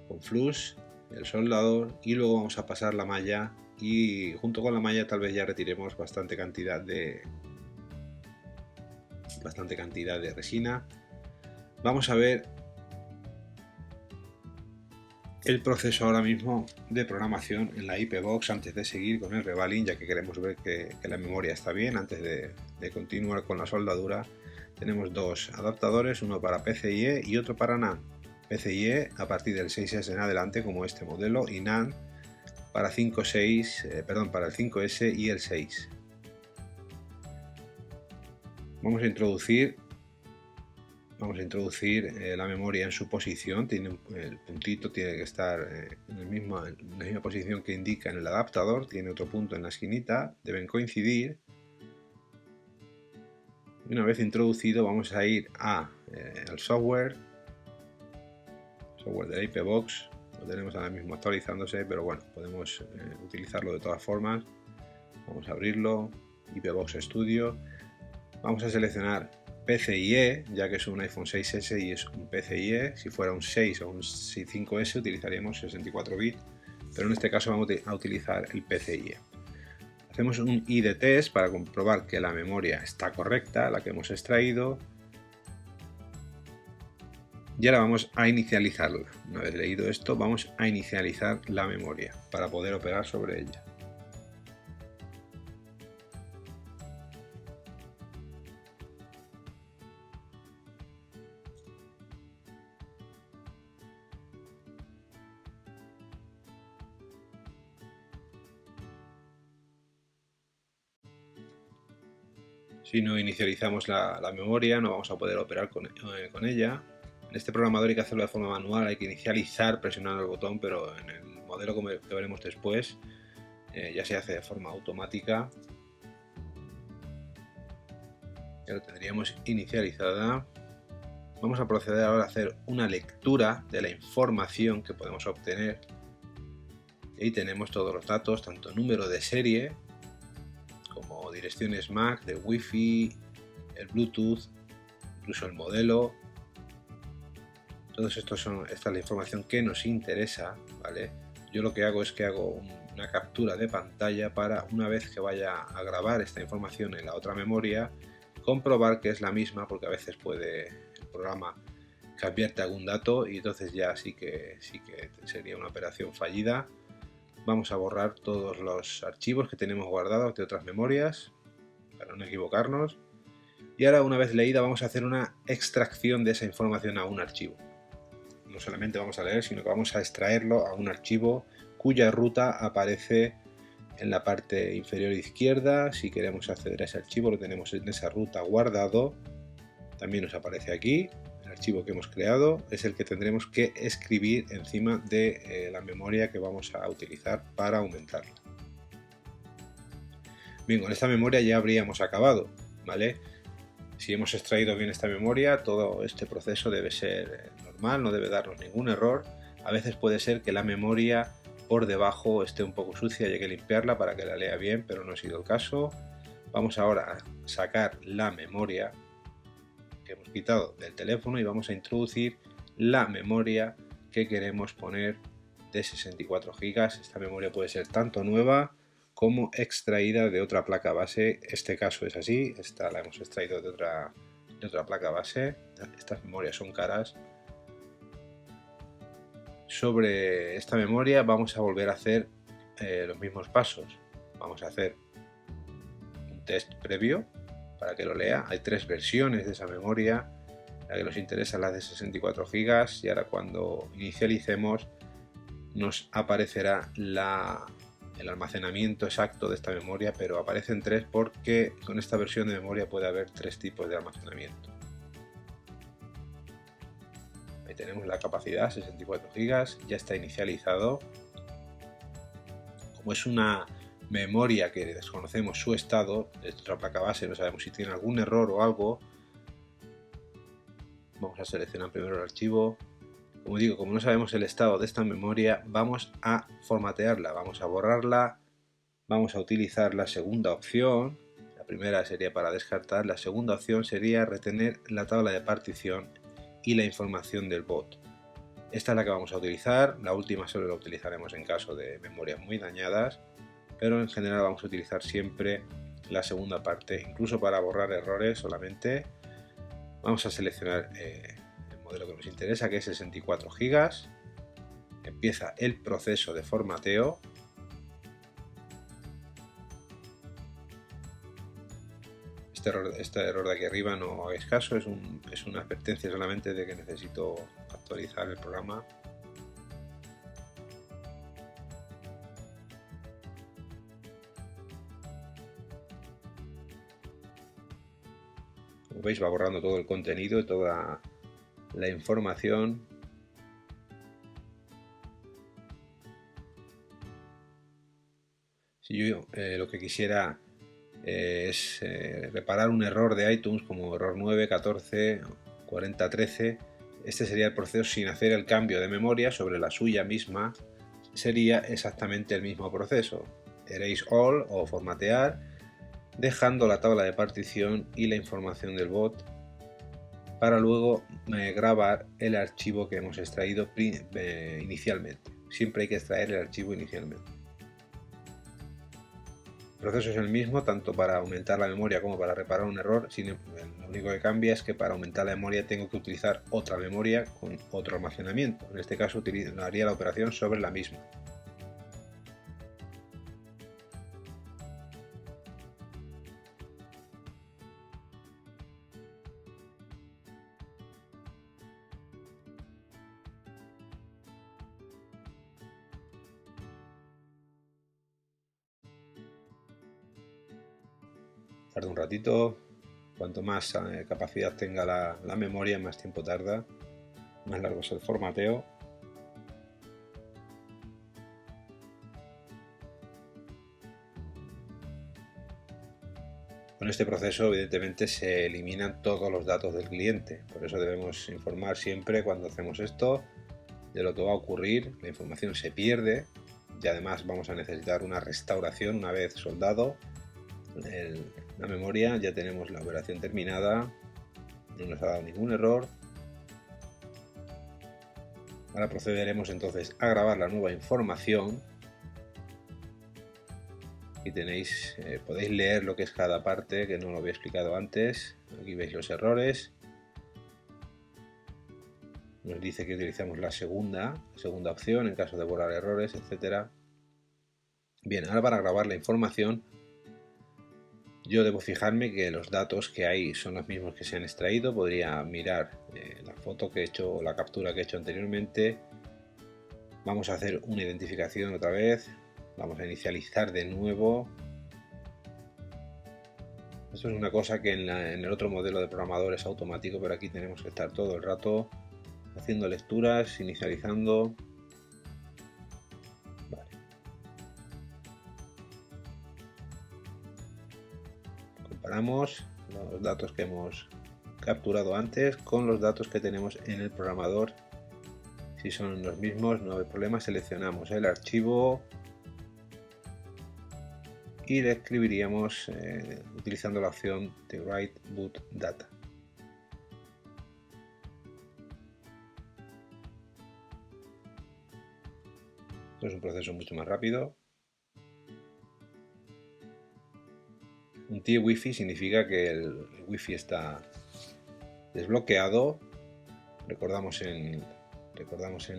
Speaker 1: con flux, el soldador, y luego vamos a pasar la malla y junto con la malla tal vez ya retiremos bastante cantidad de resina. Vamos a ver el proceso ahora mismo de programación en la IP Box antes de seguir con el revaling, ya que queremos ver que la memoria está bien. Antes de continuar con la soldadura, tenemos dos adaptadores, uno para PCIe y otro para NAND. PCIe a partir del 6S en adelante, como este modelo, y NAND para el 5S y el 6. Vamos a introducir la memoria en su posición. El puntito tiene que estar en la misma posición que indica en el adaptador. Tiene otro punto en la esquinita, deben coincidir. Y una vez introducido, vamos a ir al software de la IP Box. Lo tenemos ahora mismo actualizándose, pero bueno, podemos utilizarlo de todas formas. Vamos a abrirlo, IP Box Studio. Vamos a seleccionar PCIe, ya que es un iPhone 6S y es un PCIe. Si fuera un 6 o un 5S utilizaríamos 64 bits, pero en este caso vamos a utilizar el PCIe. Hacemos un ID test para comprobar que la memoria está correcta, la que hemos extraído. Y ahora vamos a inicializarla. Una vez leído esto, vamos a inicializar la memoria para poder operar sobre ella. Si no inicializamos la memoria, no vamos a poder operar con ella. En este programador hay que hacerlo de forma manual, hay que inicializar presionando el botón, pero en el modelo que veremos después ya se hace de forma automática. Ya lo tendríamos inicializada. Vamos a proceder ahora a hacer una lectura de la información que podemos obtener. Y ahí tenemos todos los datos, tanto número de serie, como direcciones MAC, de Wi-Fi, el Bluetooth, incluso el modelo. Todos esta es la información que nos interesa, ¿vale? Yo lo que hago es que hago una captura de pantalla para, una vez que vaya a grabar esta información en la otra memoria, comprobar que es la misma, porque a veces puede el programa cambiarte algún dato y entonces ya sí que sería una operación fallida. Vamos a borrar todos los archivos que tenemos guardados de otras memorias para no equivocarnos. Y ahora, una vez leída, vamos a hacer una extracción de esa información a un archivo. No solamente vamos a leer, sino que vamos a extraerlo a un archivo cuya ruta aparece en la parte inferior izquierda. Si queremos acceder a ese archivo, lo tenemos en esa ruta guardado. También nos aparece aquí. El archivo que hemos creado es el que tendremos que escribir encima de la memoria que vamos a utilizar para aumentarla. Bien, con esta memoria ya habríamos acabado, ¿vale? Si hemos extraído bien esta memoria, todo este proceso debe ser normal, no debe darnos ningún error. A veces puede ser que la memoria por debajo esté un poco sucia y hay que limpiarla para que la lea bien, pero no ha sido el caso. Vamos ahora a sacar la memoria que hemos quitado del teléfono y vamos a introducir la memoria que queremos poner de 64 GB. Esta memoria puede ser tanto nueva como extraída de otra placa base. Este caso es así, esta la hemos extraído de otra placa base. Estas memorias son caras. Sobre esta memoria vamos a volver a hacer los mismos pasos. Vamos a hacer un test previo para que lo lea. Hay tres versiones de esa memoria. La que nos interesa es la de 64 GB y ahora cuando inicialicemos nos aparecerá el almacenamiento exacto de esta memoria, pero aparecen tres porque con esta versión de memoria puede haber tres tipos de almacenamiento. Ahí tenemos la capacidad, 64 GB, ya está inicializado. Como es una memoria que desconocemos su estado, de otra placa base, no sabemos si tiene algún error o algo, vamos a seleccionar primero el archivo. Como digo, como no sabemos el estado de esta memoria, vamos a formatearla, vamos a borrarla, vamos a utilizar la segunda opción. La primera sería para descartar, la segunda opción sería retener la tabla de partición y la información del bot. Esta es la que vamos a utilizar, la última solo la utilizaremos en caso de memorias muy dañadas. pero en general vamos a utilizar siempre la segunda parte. Incluso para borrar errores solamente vamos a seleccionar el modelo que nos interesa, que es 64 GB. Empieza el proceso de formateo. Este error de aquí arriba no hagáis caso, es una advertencia solamente de que necesito actualizar el programa. Como veis, va borrando todo el contenido y toda la información. Si yo lo que quisiera es reparar un error de iTunes como error 9, 14, 40, 13, este sería el proceso sin hacer el cambio de memoria sobre la suya misma. Sería exactamente el mismo proceso: erase all o formatear, dejando la tabla de partición y la información del bot para luego grabar el archivo que hemos extraído inicialmente. Siempre hay que extraer el archivo inicialmente. El proceso es el mismo tanto para aumentar la memoria como para reparar un error, lo único que cambia es que para aumentar la memoria tengo que utilizar otra memoria con otro almacenamiento. En este caso haría la operación sobre la misma. Tarda un ratito. Cuanto más capacidad tenga la memoria, más tiempo tarda, más largo es el formateo. Con este proceso, evidentemente, se eliminan todos los datos del cliente. Por eso debemos informar siempre cuando hacemos esto de lo que va a ocurrir. La información se pierde y además vamos a necesitar una restauración una vez soldado la memoria. Ya tenemos la operación terminada, no nos ha dado ningún error. Ahora procederemos entonces a grabar la nueva información. Aquí tenéis, podéis leer lo que es cada parte, que no lo había explicado antes. Aquí veis los errores. Nos dice que utilizamos la segunda opción en caso de borrar errores, etc. Bien, ahora para grabar la información yo debo fijarme que los datos que hay son los mismos que se han extraído. Podría mirar la foto que he hecho o la captura que he hecho anteriormente. Vamos a hacer una identificación otra vez. Vamos a inicializar de nuevo. Esto es una cosa que en el otro modelo de programador es automático, pero aquí tenemos que estar todo el rato haciendo lecturas, inicializando. Vale. Comparamos los datos que hemos capturado antes con los datos que tenemos en el programador. Si son los mismos, no hay problema. Seleccionamos el archivo y le escribiríamos utilizando la opción de Write Boot Data. Esto es un proceso mucho más rápido. Un TIE Wi-Fi significa que el Wi-Fi está desbloqueado. Recordamos en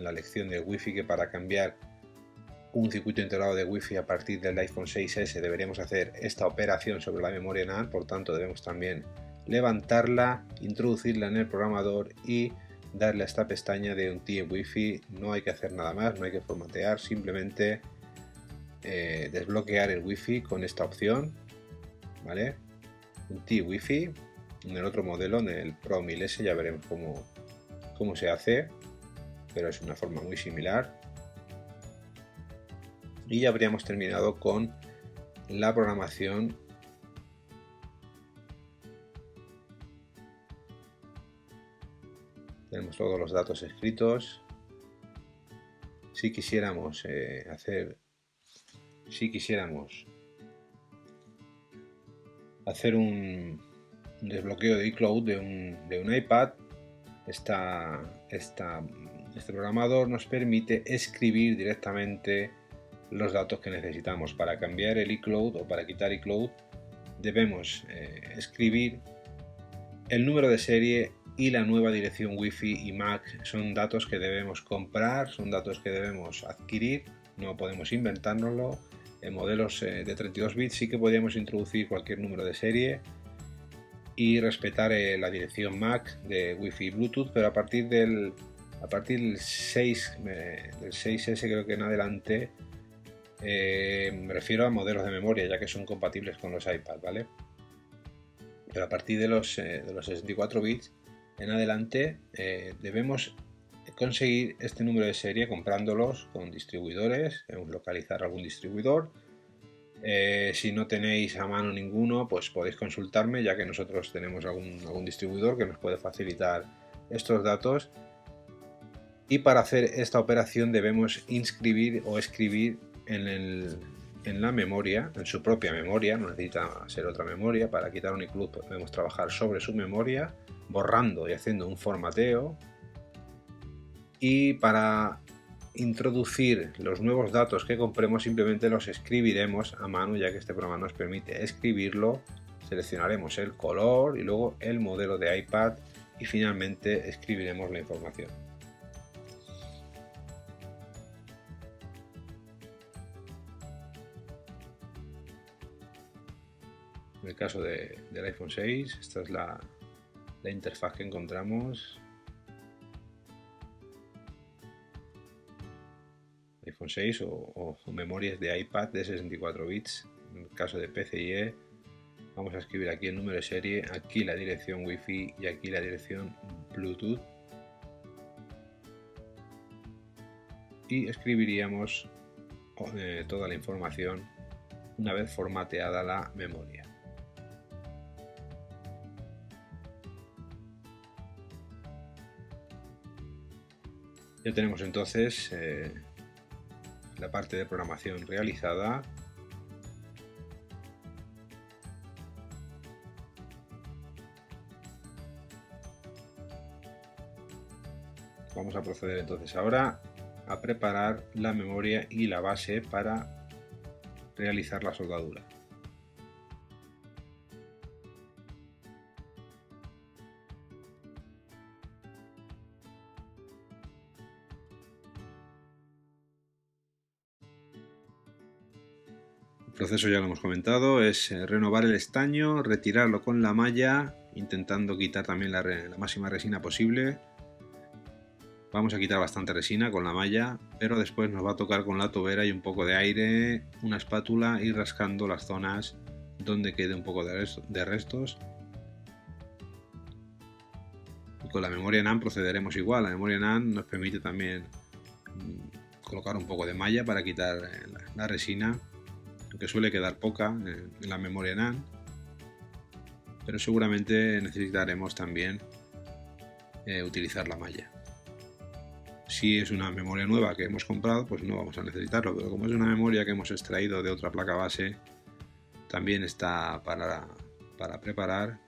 Speaker 1: la lección del Wi-Fi que para cambiar un circuito integrado de Wi-Fi a partir del iPhone 6S deberíamos hacer esta operación sobre la memoria NAND. Por tanto, debemos también levantarla, introducirla en el programador y darle a esta pestaña de un TIE Wi-Fi. No hay que hacer nada más, no hay que formatear, simplemente desbloquear el Wi-Fi con esta opción, ¿vale? Un TIE Wi-Fi. En el otro modelo, en el Pro 1000S, ya veremos cómo se hace, pero es una forma muy similar. Y ya habríamos terminado con la programación. Tenemos todos los datos escritos. Si quisiéramos hacer un desbloqueo de iCloud de un iPad, este programador nos permite escribir directamente los datos que necesitamos. Para cambiar el iCloud o para quitar iCloud debemos escribir el número de serie y la nueva dirección Wi-Fi y MAC. Son datos que debemos comprar, son datos que debemos adquirir, no podemos inventárnoslo. En modelos de 32 bits sí que podíamos introducir cualquier número de serie y respetar la dirección MAC de Wi-Fi y Bluetooth, pero a partir del 6, del 6S creo que en adelante, me refiero a modelos de memoria, ya que son compatibles con los iPad, ¿vale? Pero a partir de los 64 bits en adelante debemos conseguir este número de serie comprándolos con distribuidores. Debemos localizar algún distribuidor. Si no tenéis a mano ninguno, pues podéis consultarme, ya que nosotros tenemos algún distribuidor que nos puede facilitar estos datos. Y para hacer esta operación debemos inscribir o escribir en la memoria, en su propia memoria, no necesita ser otra memoria. Para quitar un iCloud podemos trabajar sobre su memoria, borrando y haciendo un formateo. Y para introducir los nuevos datos que compremos simplemente los escribiremos a mano, ya que este programa nos permite escribirlo. Seleccionaremos el color y luego el modelo de iPad y finalmente escribiremos la información. En el caso del iPhone 6, esta es la interfaz que encontramos. iPhone 6 o memorias de iPad de 64 bits. En el caso de PCIe, vamos a escribir aquí el número de serie, aquí la dirección Wi-Fi y aquí la dirección Bluetooth. Y escribiríamos toda la información una vez formateada la memoria. Ya tenemos entonces la parte de programación realizada. Vamos a proceder entonces ahora a preparar la memoria y la base para realizar la soldadura. El proceso ya lo hemos comentado, es renovar el estaño, retirarlo con la malla, intentando quitar también la máxima resina posible. Vamos a quitar bastante resina con la malla, pero después nos va a tocar con la tobera y un poco de aire, una espátula, ir rascando las zonas donde quede un poco de restos. Y con la memoria NAND procederemos igual. La memoria NAND nos permite también colocar un poco de malla para quitar la resina, aunque suele quedar poca en la memoria NAND, pero seguramente necesitaremos también utilizar la malla. Si es una memoria nueva que hemos comprado, pues no vamos a necesitarlo, pero como es una memoria que hemos extraído de otra placa base, también está para preparar.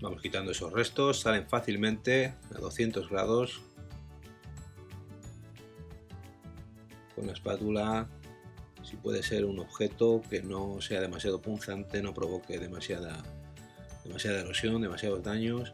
Speaker 1: Vamos quitando esos restos, salen fácilmente a 200 grados. Con la espátula, si puede ser un objeto que no sea demasiado punzante, no provoque demasiada erosión, demasiados daños.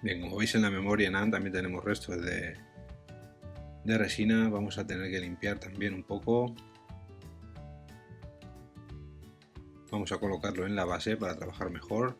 Speaker 1: Bien, como veis en la memoria NAND también tenemos restos de resina. Vamos a tener que limpiar también un poco. Vamos a colocarlo en la base para trabajar mejor.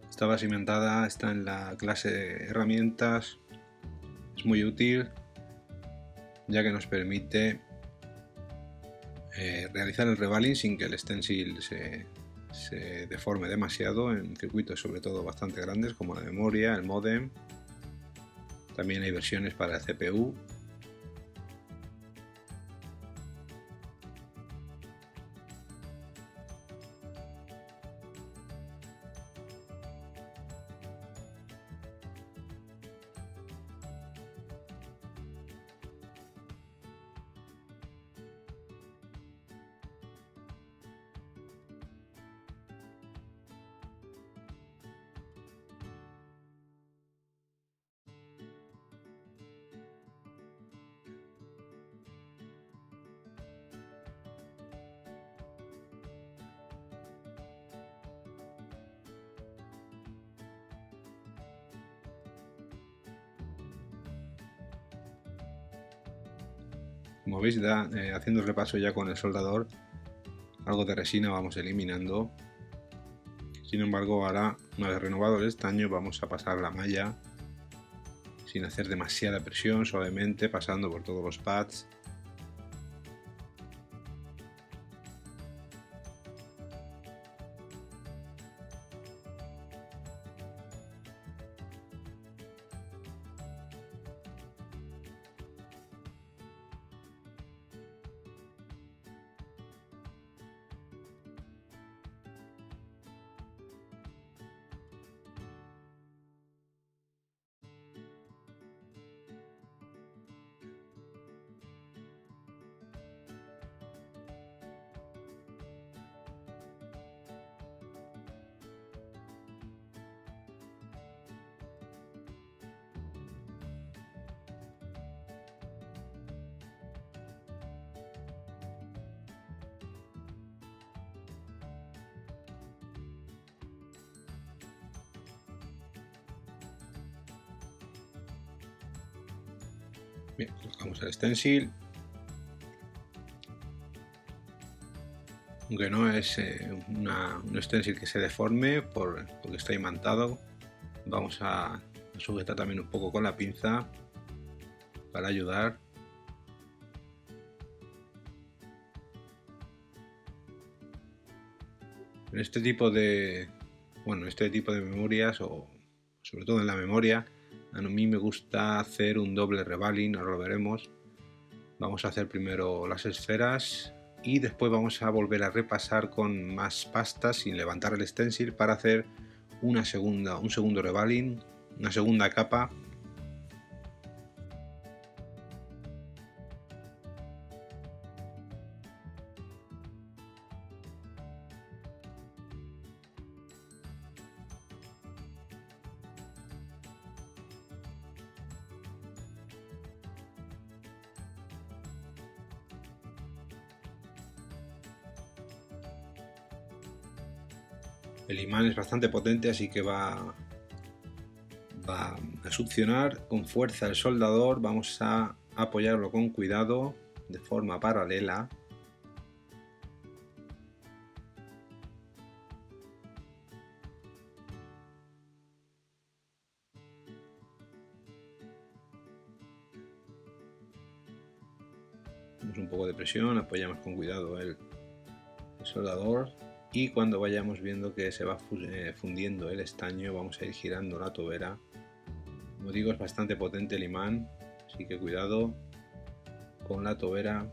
Speaker 1: Esta base cimentada está en la clase de herramientas. Es muy útil ya que nos permite realizar el revaling sin que el stencil se deforme demasiado en circuitos sobre todo bastante grandes como la memoria, el módem. También hay versiones para el CPU. Como veis, haciendo el repaso ya con el soldador, algo de resina vamos eliminando. Sin embargo, ahora, una vez renovado el estaño, vamos a pasar la malla sin hacer demasiada presión, suavemente, pasando por todos los pads. Bien, colocamos el stencil. Aunque no es un stencil que se deforme porque está imantado, vamos a sujetar también un poco con la pinza para ayudar. En este tipo de memorias, o sobre todo en la memoria, a mí me gusta hacer un doble revaling, ahora lo veremos. Vamos a hacer primero las esferas y después vamos a volver a repasar con más pastas sin levantar el stencil para hacer un segundo revaling, una segunda capa. El imán es bastante potente, así que va a succionar con fuerza el soldador. Vamos a apoyarlo con cuidado de forma paralela. Damos un poco de presión, apoyamos con cuidado el soldador. Y cuando vayamos viendo que se va fundiendo el estaño, vamos a ir girando la tobera. Como digo, es bastante potente el imán, así que cuidado con la tobera.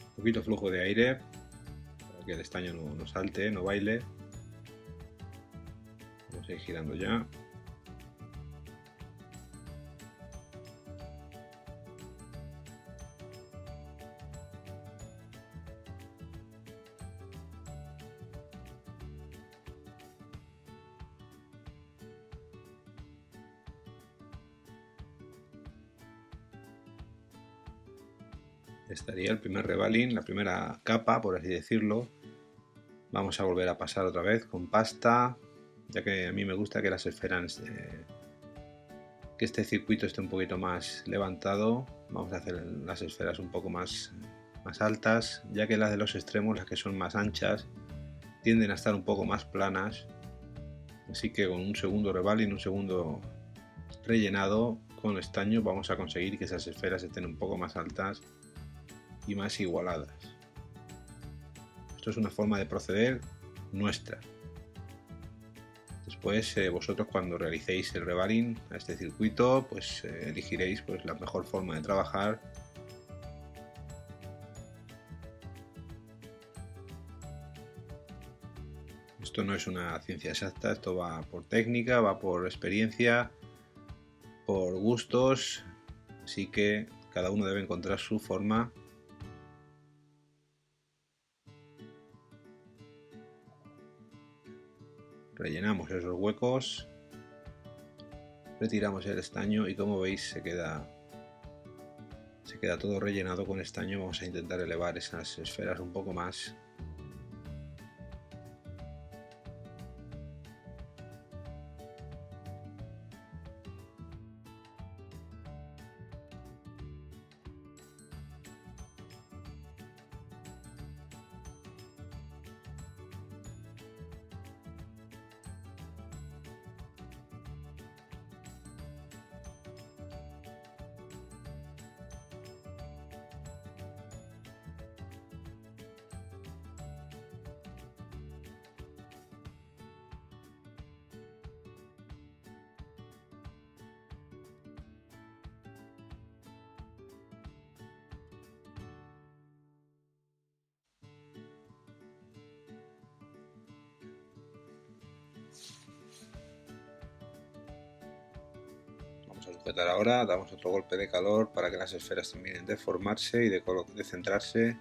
Speaker 1: Un poquito flujo de aire para que el estaño no salte, no baile. Vamos a ir girando ya. Estaría el primer rebalín, la primera capa, por así decirlo. Vamos a volver a pasar otra vez con pasta, ya que a mí me gusta que las esferas, que este circuito esté un poquito más levantado. Vamos a hacer las esferas un poco más altas, ya que las de los extremos, las que son más anchas, tienden a estar un poco más planas. Así que con un segundo rebalín, un segundo rellenado con estaño, vamos a conseguir que esas esferas estén un poco más altas y más igualadas. Esto es una forma de proceder nuestra. Después vosotros, cuando realicéis el rebalín a este circuito, pues elegiréis pues la mejor forma de trabajar. Esto no es una ciencia exacta, esto va por técnica, va por experiencia, por gustos, así que cada uno debe encontrar su forma. Rellenamos esos huecos, retiramos el estaño y, como veis, se queda todo rellenado con estaño. Vamos a intentar elevar esas esferas un poco más. Vamos a sujetar ahora, damos otro golpe de calor para que las esferas terminen de formarse y de centrarse.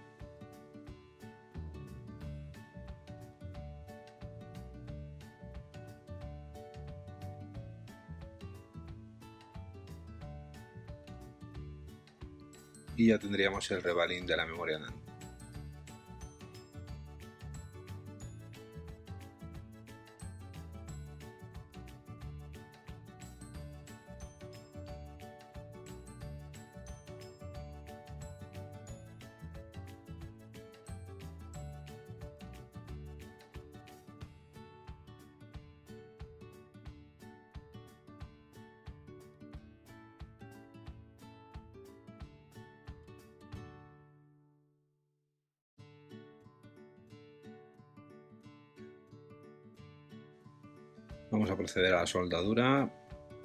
Speaker 1: Y ya tendríamos el rebalín de la memoria NAND. Vamos a proceder a la soldadura.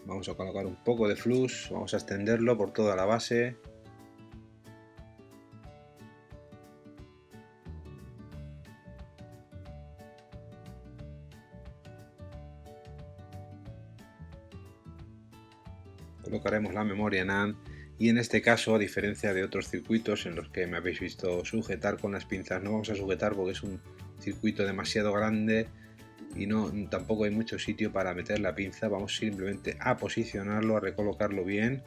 Speaker 1: Vamos a colocar un poco de flux, vamos a extenderlo por toda la base. Colocaremos la memoria NAND y, en este caso, a diferencia de otros circuitos en los que me habéis visto sujetar con las pinzas, no vamos a sujetar porque es un circuito demasiado grande y tampoco hay mucho sitio para meter la pinza. Vamos simplemente a posicionarlo, a recolocarlo bien.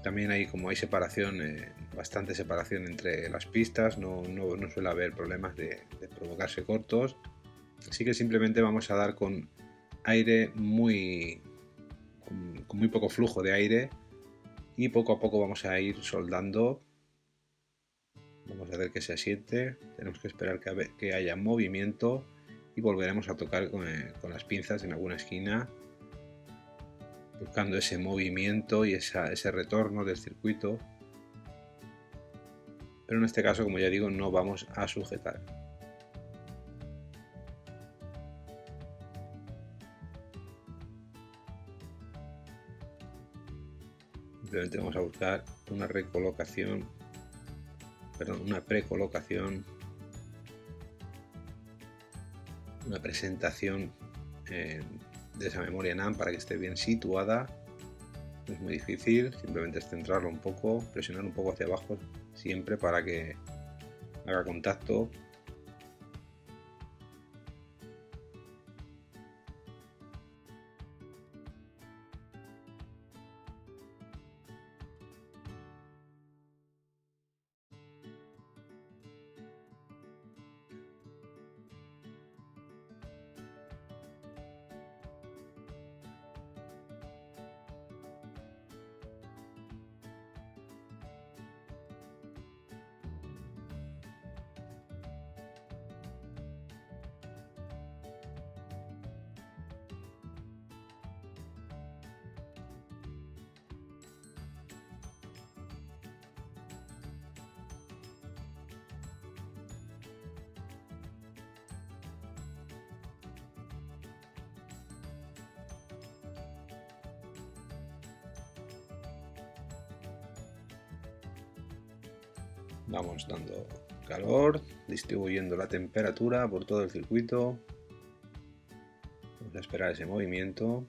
Speaker 1: También hay separación, bastante separación entre las pistas, no suele haber problemas de provocarse cortos, así que simplemente vamos a dar con aire con muy poco flujo de aire, y poco a poco vamos a ir soldando. Vamos a ver que se asiente, tenemos que esperar que haya movimiento y volveremos a tocar con las pinzas en alguna esquina, buscando ese movimiento y ese retorno del circuito. Pero en este caso, como ya digo, no vamos a sujetar. Simplemente vamos a buscar una recolocación, perdón, una precolocación, una presentación de esa memoria NAND para que esté bien situada. No es muy difícil, simplemente es centrarlo un poco, presionar un poco hacia abajo siempre para que haga contacto. Vamos dando calor, distribuyendo la temperatura por todo el circuito. Vamos a esperar ese movimiento.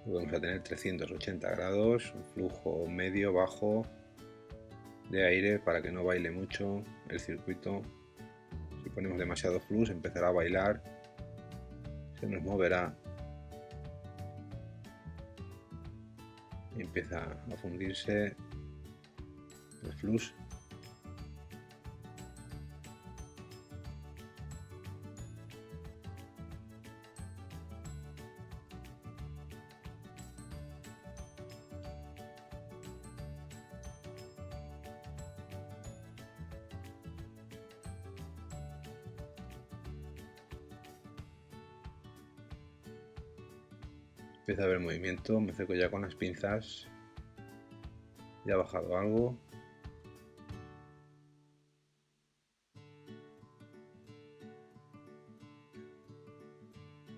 Speaker 1: Vamos a tener 380 grados, un flujo medio, bajo de aire para que no baile mucho el circuito. Si ponemos demasiado flux empezará a bailar, se nos moverá y empieza a fundirse el flux. Empieza a haber movimiento, me acerco ya con las pinzas, ya ha bajado algo.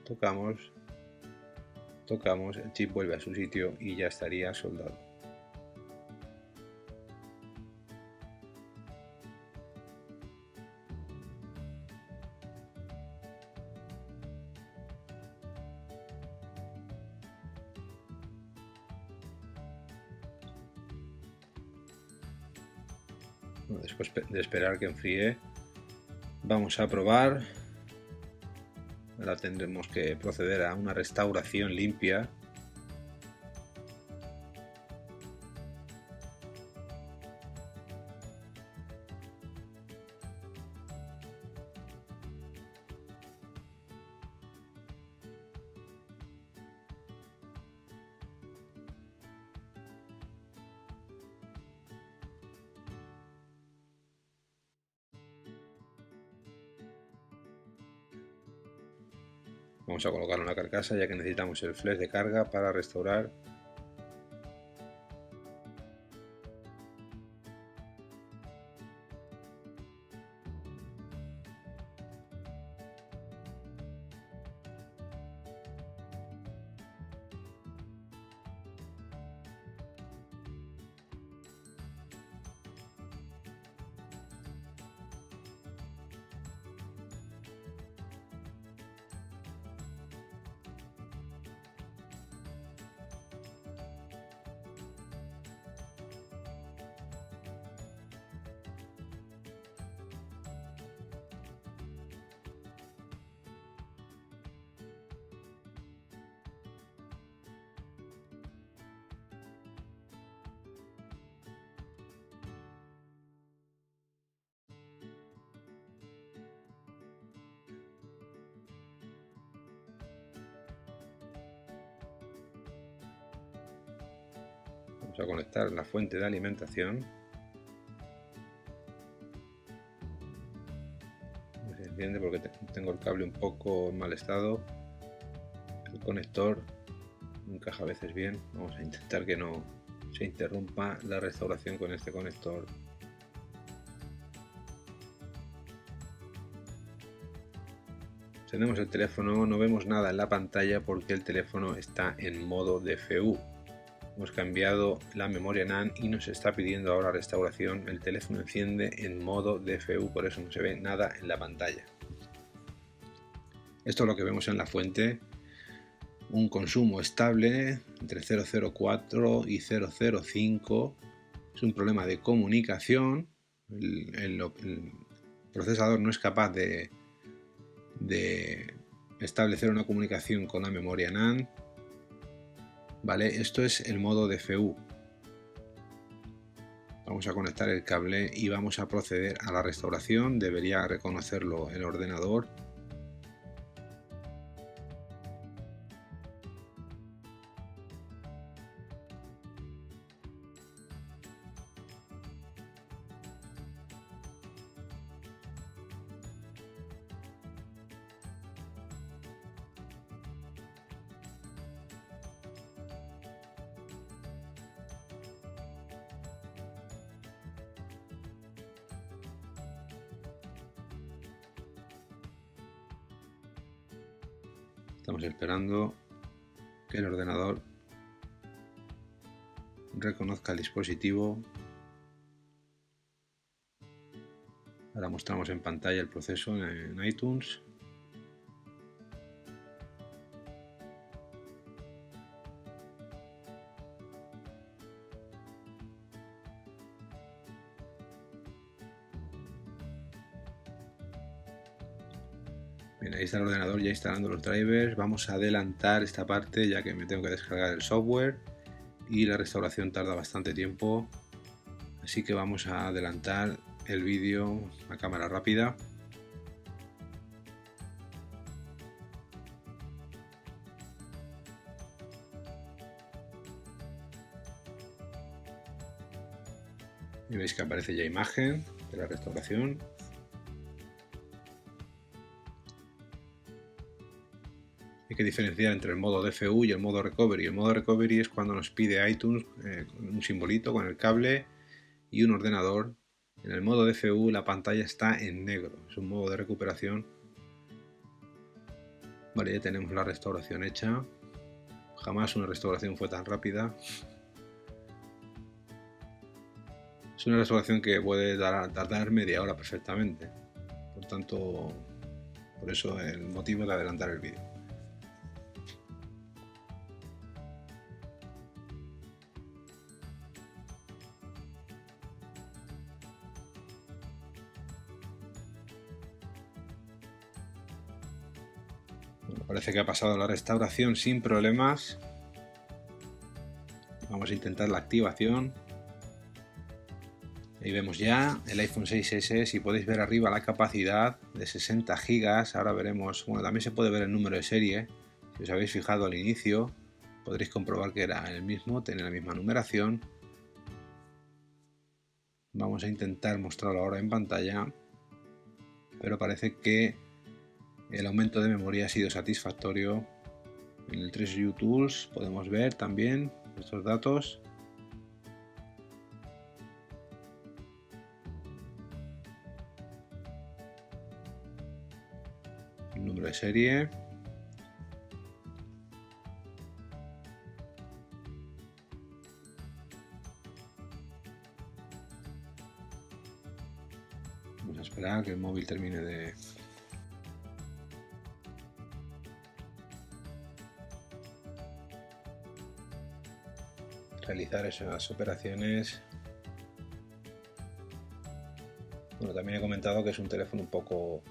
Speaker 1: Tocamos, el chip vuelve a su sitio y ya estaría soldado. Después de esperar que enfríe, vamos a probar. Ahora tendremos que proceder a una restauración limpia. Vamos a colocarlo en la carcasa ya que necesitamos el flash de carga para restaurar. Vamos a conectar la fuente de alimentación. No se enciende porque tengo el cable un poco en mal estado. El conector encaja a veces bien. Vamos a intentar que no se interrumpa la restauración con este conector Tenemos el teléfono, no vemos nada en la pantalla porque el teléfono está en modo DFU. Hemos cambiado la memoria NAND y nos está pidiendo ahora restauración. El teléfono enciende en modo DFU, por eso no se ve nada en la pantalla. Esto es lo que vemos en la fuente. Un consumo estable entre 0,04 y 0,05. Es un problema de comunicación. El procesador no es capaz de establecer una comunicación con la memoria NAND. Vale, esto es el modo DFU. Vamos a conectar el cable y vamos a proceder a la restauración. Debería reconocerlo el ordenador. Estamos esperando que el ordenador reconozca el dispositivo. Ahora mostramos en pantalla el proceso en iTunes. Bien, ahí está el ordenador ya instalando los drivers. Vamos a adelantar esta parte ya que me tengo que descargar el software y la restauración tarda bastante tiempo, así que vamos a adelantar el vídeo a cámara rápida. Y veis que aparece ya imagen de la restauración. Hay que diferenciar entre el modo DFU y el modo Recovery. El modo Recovery es cuando nos pide iTunes un simbolito con el cable y un ordenador. En el modo DFU la pantalla está en negro. Es un modo de recuperación. Vale, ya tenemos la restauración hecha. Jamás una restauración fue tan rápida. Es una restauración que puede tardar media hora perfectamente. Por tanto, por eso el motivo de adelantar el vídeo. Bueno, parece que ha pasado la restauración sin problemas. Vamos a intentar la activación. Ahí vemos ya el iPhone 6S. Si podéis ver arriba la capacidad de 60 GB. Ahora veremos, bueno, también se puede ver el número de serie. Si os habéis fijado al inicio, podréis comprobar que era el mismo, tiene la misma numeración. Vamos a intentar mostrarlo ahora en pantalla, pero parece que el aumento de memoria ha sido satisfactorio. En el TreeView Tools podemos ver también estos datos. El número de serie. Vamos a esperar que el móvil termine de realizar esas operaciones. Bueno, también he comentado que es un teléfono un poco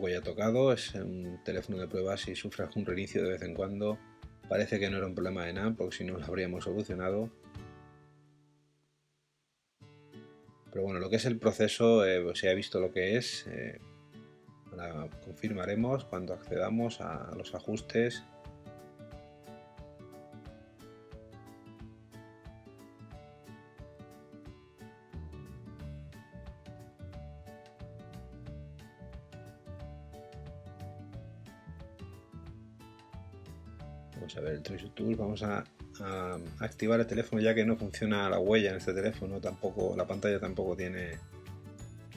Speaker 1: ya tocado. Es un teléfono de prueba. Si sufre algún reinicio de vez en cuando, parece que no era un problema de nada, porque si no lo habríamos solucionado. Pero bueno, lo que es el proceso, pues ya he visto lo que es. Ahora confirmaremos cuando accedamos a los ajustes. Vamos a ver el TreeView Tools. Vamos a activar el teléfono, ya que no funciona la huella en este teléfono. Tampoco la pantalla tampoco tiene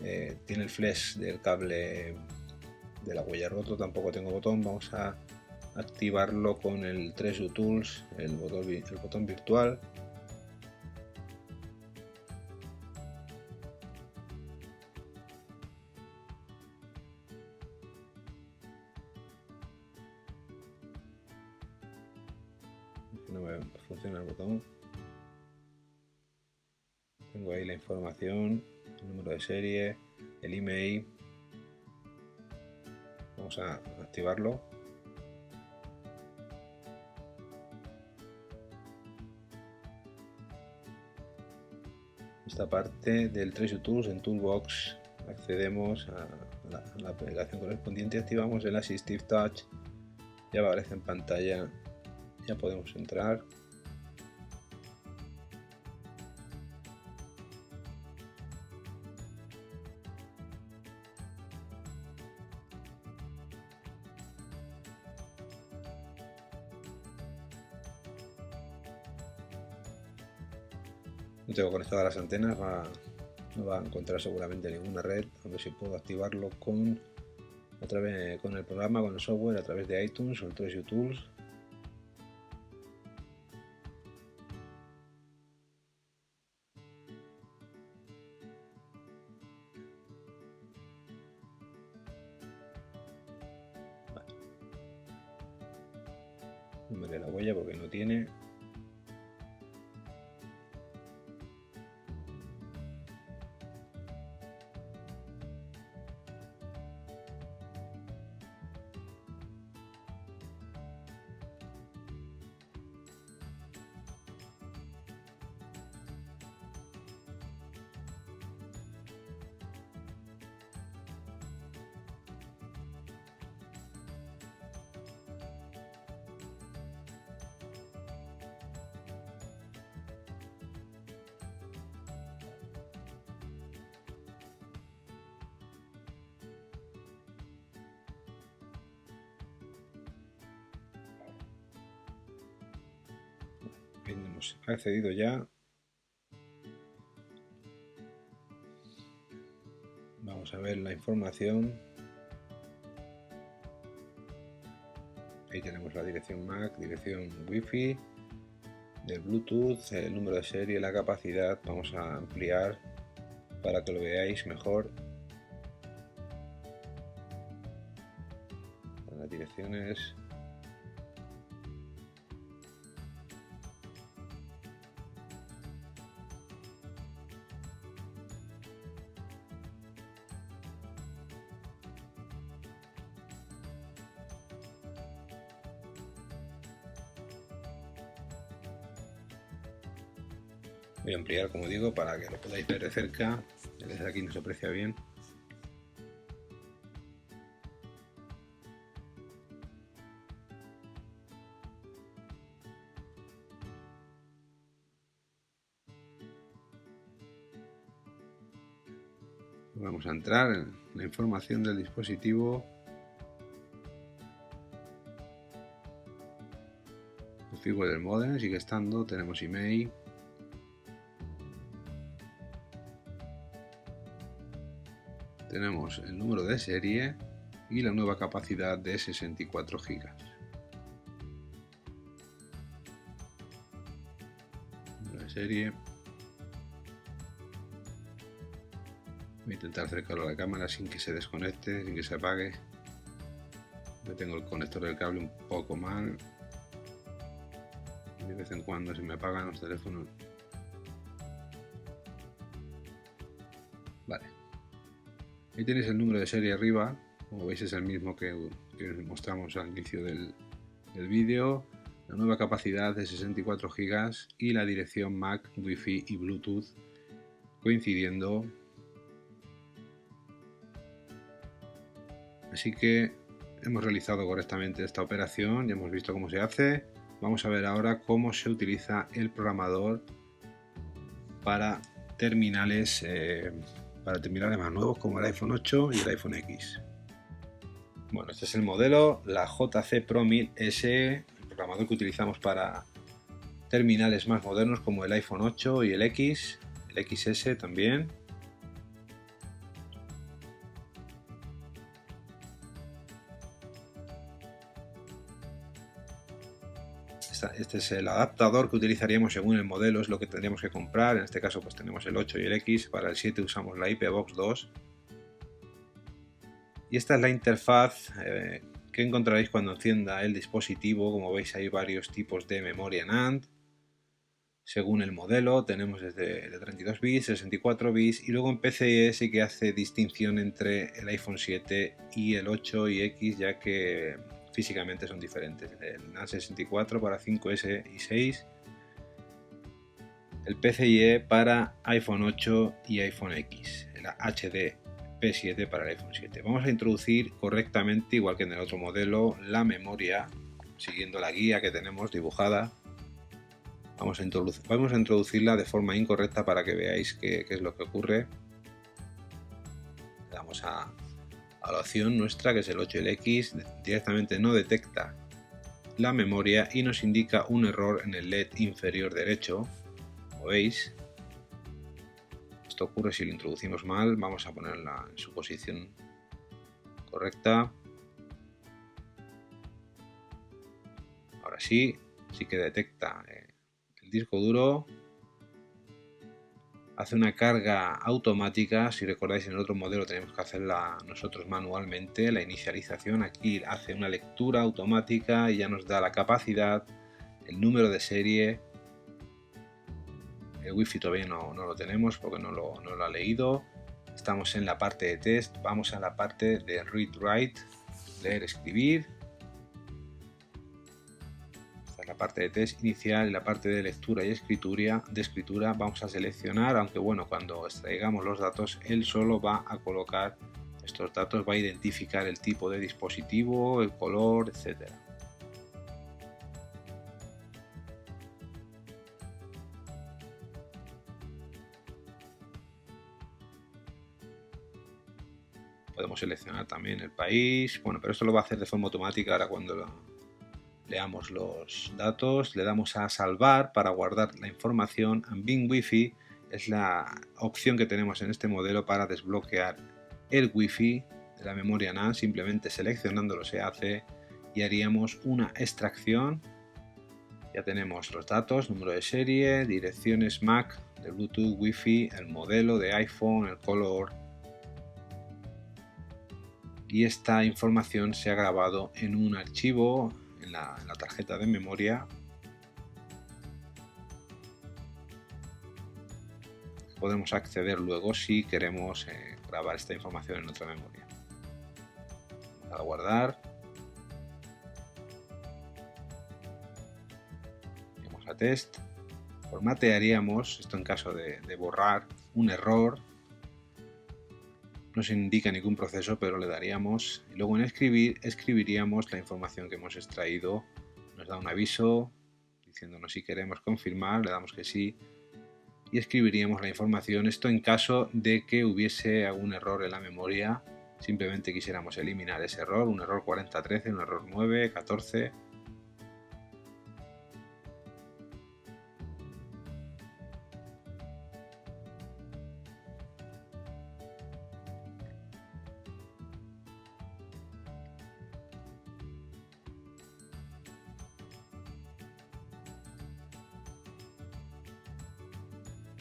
Speaker 1: el flash del cable de la huella roto tampoco tengo botón. Vamos a activarlo con el Treasure Tools, el botón virtual. No me funciona el botón. Tengo ahí la información, el número de serie, el email. Vamos a activarlo. Esta parte del Treasure Tools en Toolbox accedemos a la aplicación correspondiente, activamos el Assistive Touch, ya aparece en pantalla, ya podemos entrar. No tengo conectadas las antenas, no va a encontrar seguramente ninguna red. A ver si puedo activarlo con el programa, con el software, a través de iTunes o el Treasure Tools. Número de la huella porque no tiene. Hemos accedido ya. Vamos a ver la información. Ahí tenemos la dirección MAC, dirección Wi-Fi, del Bluetooth, el número de serie, la capacidad. Vamos a ampliar para que lo veáis mejor. Las direcciones. Voy a ampliar, como digo, para que lo podáis ver de cerca. Desde aquí no se aprecia bien. Vamos a entrar en la información del dispositivo. El firmware del modem sigue estando. Tenemos email. Tenemos el número de serie y la nueva capacidad de 64 GB. Número de serie. Voy a intentar acercarlo a la cámara sin que se desconecte, sin que se apague. Yo tengo el conector del cable un poco mal. De vez en cuando se me apagan los teléfonos. Vale. Ahí tenéis el número de serie arriba, como veis es el mismo que os mostramos al inicio del vídeo, la nueva capacidad de 64 GB y la dirección MAC, Wi-Fi y Bluetooth coincidiendo. Así que hemos realizado correctamente esta operación, ya hemos visto cómo se hace. Vamos a ver ahora cómo se utiliza el programador para terminales más nuevos como el iPhone 8 y el iPhone X. Bueno, este es el modelo, la JC Pro 1000S, el programador que utilizamos para terminales más modernos como el iPhone 8 y el X, el XS también. este es el adaptador que utilizaríamos según el modelo, es lo que tendríamos que comprar. En este caso pues tenemos el 8 y el X, para el 7 usamos la IP Box 2. Y esta es la interfaz que encontraréis cuando encienda el dispositivo. Como veis hay varios tipos de memoria NAND. Según el modelo tenemos desde de 32 bits, 64 bits y luego en PCIe sí que hace distinción entre el iPhone 7 y el 8 y X, ya que físicamente son diferentes. El NAND 64 para 5S y 6, el PCIe para iPhone 8 y iPhone X, el HD P7 para el iPhone 7. Vamos a introducir correctamente, igual que en el otro modelo, la memoria siguiendo la guía que tenemos dibujada. Vamos a introducirla de forma incorrecta para que veáis qué es lo que ocurre. Le damos a la opción nuestra, que es el 8 y el X, directamente no detecta la memoria y nos indica un error en el LED inferior derecho, como veis. Esto ocurre si lo introducimos mal. Vamos a ponerla en su posición correcta. Ahora sí que detecta el disco duro. Hace una carga automática. Si recordáis, en el otro modelo tenemos que hacerla nosotros manualmente, la inicialización. Aquí hace una lectura automática y ya nos da la capacidad, el número de serie. El Wi-Fi todavía no lo tenemos porque no lo ha leído. Estamos en la parte de test. Vamos a la parte de read-write, leer, escribir. Esta es la parte de test inicial. Y la parte de lectura y escritura vamos a seleccionar, aunque bueno, cuando extraigamos los datos él solo va a colocar estos datos, va a identificar el tipo de dispositivo, el color, etcétera. Podemos seleccionar también el país, bueno, pero esto lo va a hacer de forma automática. Ahora cuando leamos los datos le damos a salvar para guardar la información. En Bing Wi-Fi es la opción que tenemos en este modelo para desbloquear el Wi-Fi de la memoria NAND. Simplemente seleccionándolo se hace y haríamos una extracción. Ya tenemos los datos, número de serie, direcciones MAC de Bluetooth, Wi-Fi, el modelo de iPhone, el color. Y esta información se ha grabado en un archivo en la tarjeta de memoria. Podemos acceder luego si queremos grabar esta información en otra memoria. Vamos a guardar. Vamos a test. Formatearíamos, esto en caso de borrar un error. No se indica ningún proceso, pero le daríamos, y luego en escribir escribiríamos la información que hemos extraído. Nos da un aviso diciéndonos si queremos confirmar, le damos que sí y escribiríamos la información. Esto en caso de que hubiese algún error en la memoria, simplemente quisiéramos eliminar ese error, un error 4013, un error 914.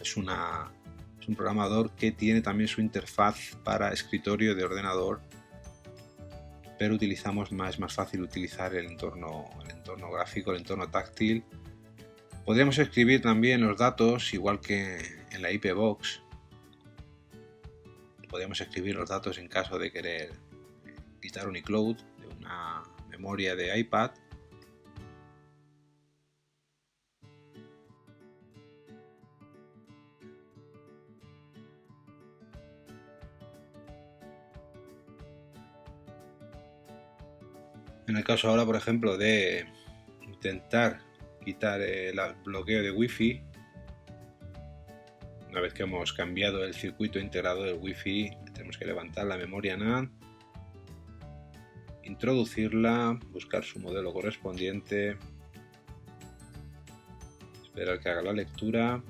Speaker 1: Es un programador que tiene también su interfaz para escritorio de ordenador, pero es más fácil utilizar el entorno gráfico, el entorno táctil. Podríamos escribir también los datos, igual que en la IP Box. Podríamos escribir los datos en caso de querer quitar un iCloud de una memoria de iPad. En el caso ahora, por ejemplo, de intentar quitar el bloqueo de Wi-Fi, una vez que hemos cambiado el circuito integrado del Wi-Fi, tenemos que levantar la memoria NAND, introducirla, buscar su modelo correspondiente, esperar que haga la lectura.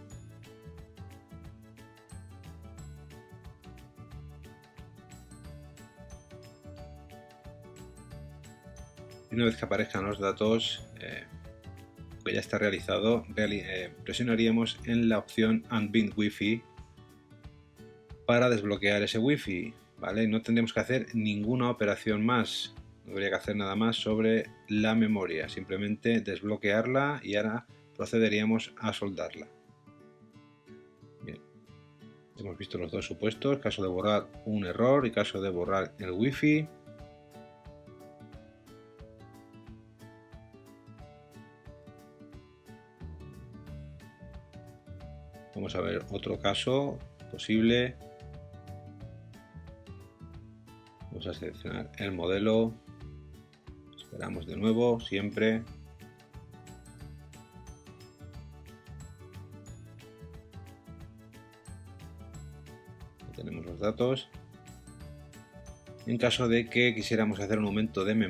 Speaker 1: Y una vez que aparezcan los datos, que ya está realizado, presionaríamos en la opción Unbind Wi-Fi para desbloquear ese Wi-Fi, ¿vale? No tendremos que hacer ninguna operación más, no habría que hacer nada más sobre la memoria, simplemente desbloquearla y ahora procederíamos a soldarla. Bien. Hemos visto los dos supuestos, caso de borrar un error y caso de borrar el Wi-Fi. Vamos a ver otro caso posible. Vamos a seleccionar el modelo. Esperamos de nuevo, siempre. Tenemos los datos. En caso de que quisiéramos hacer un aumento de memoria,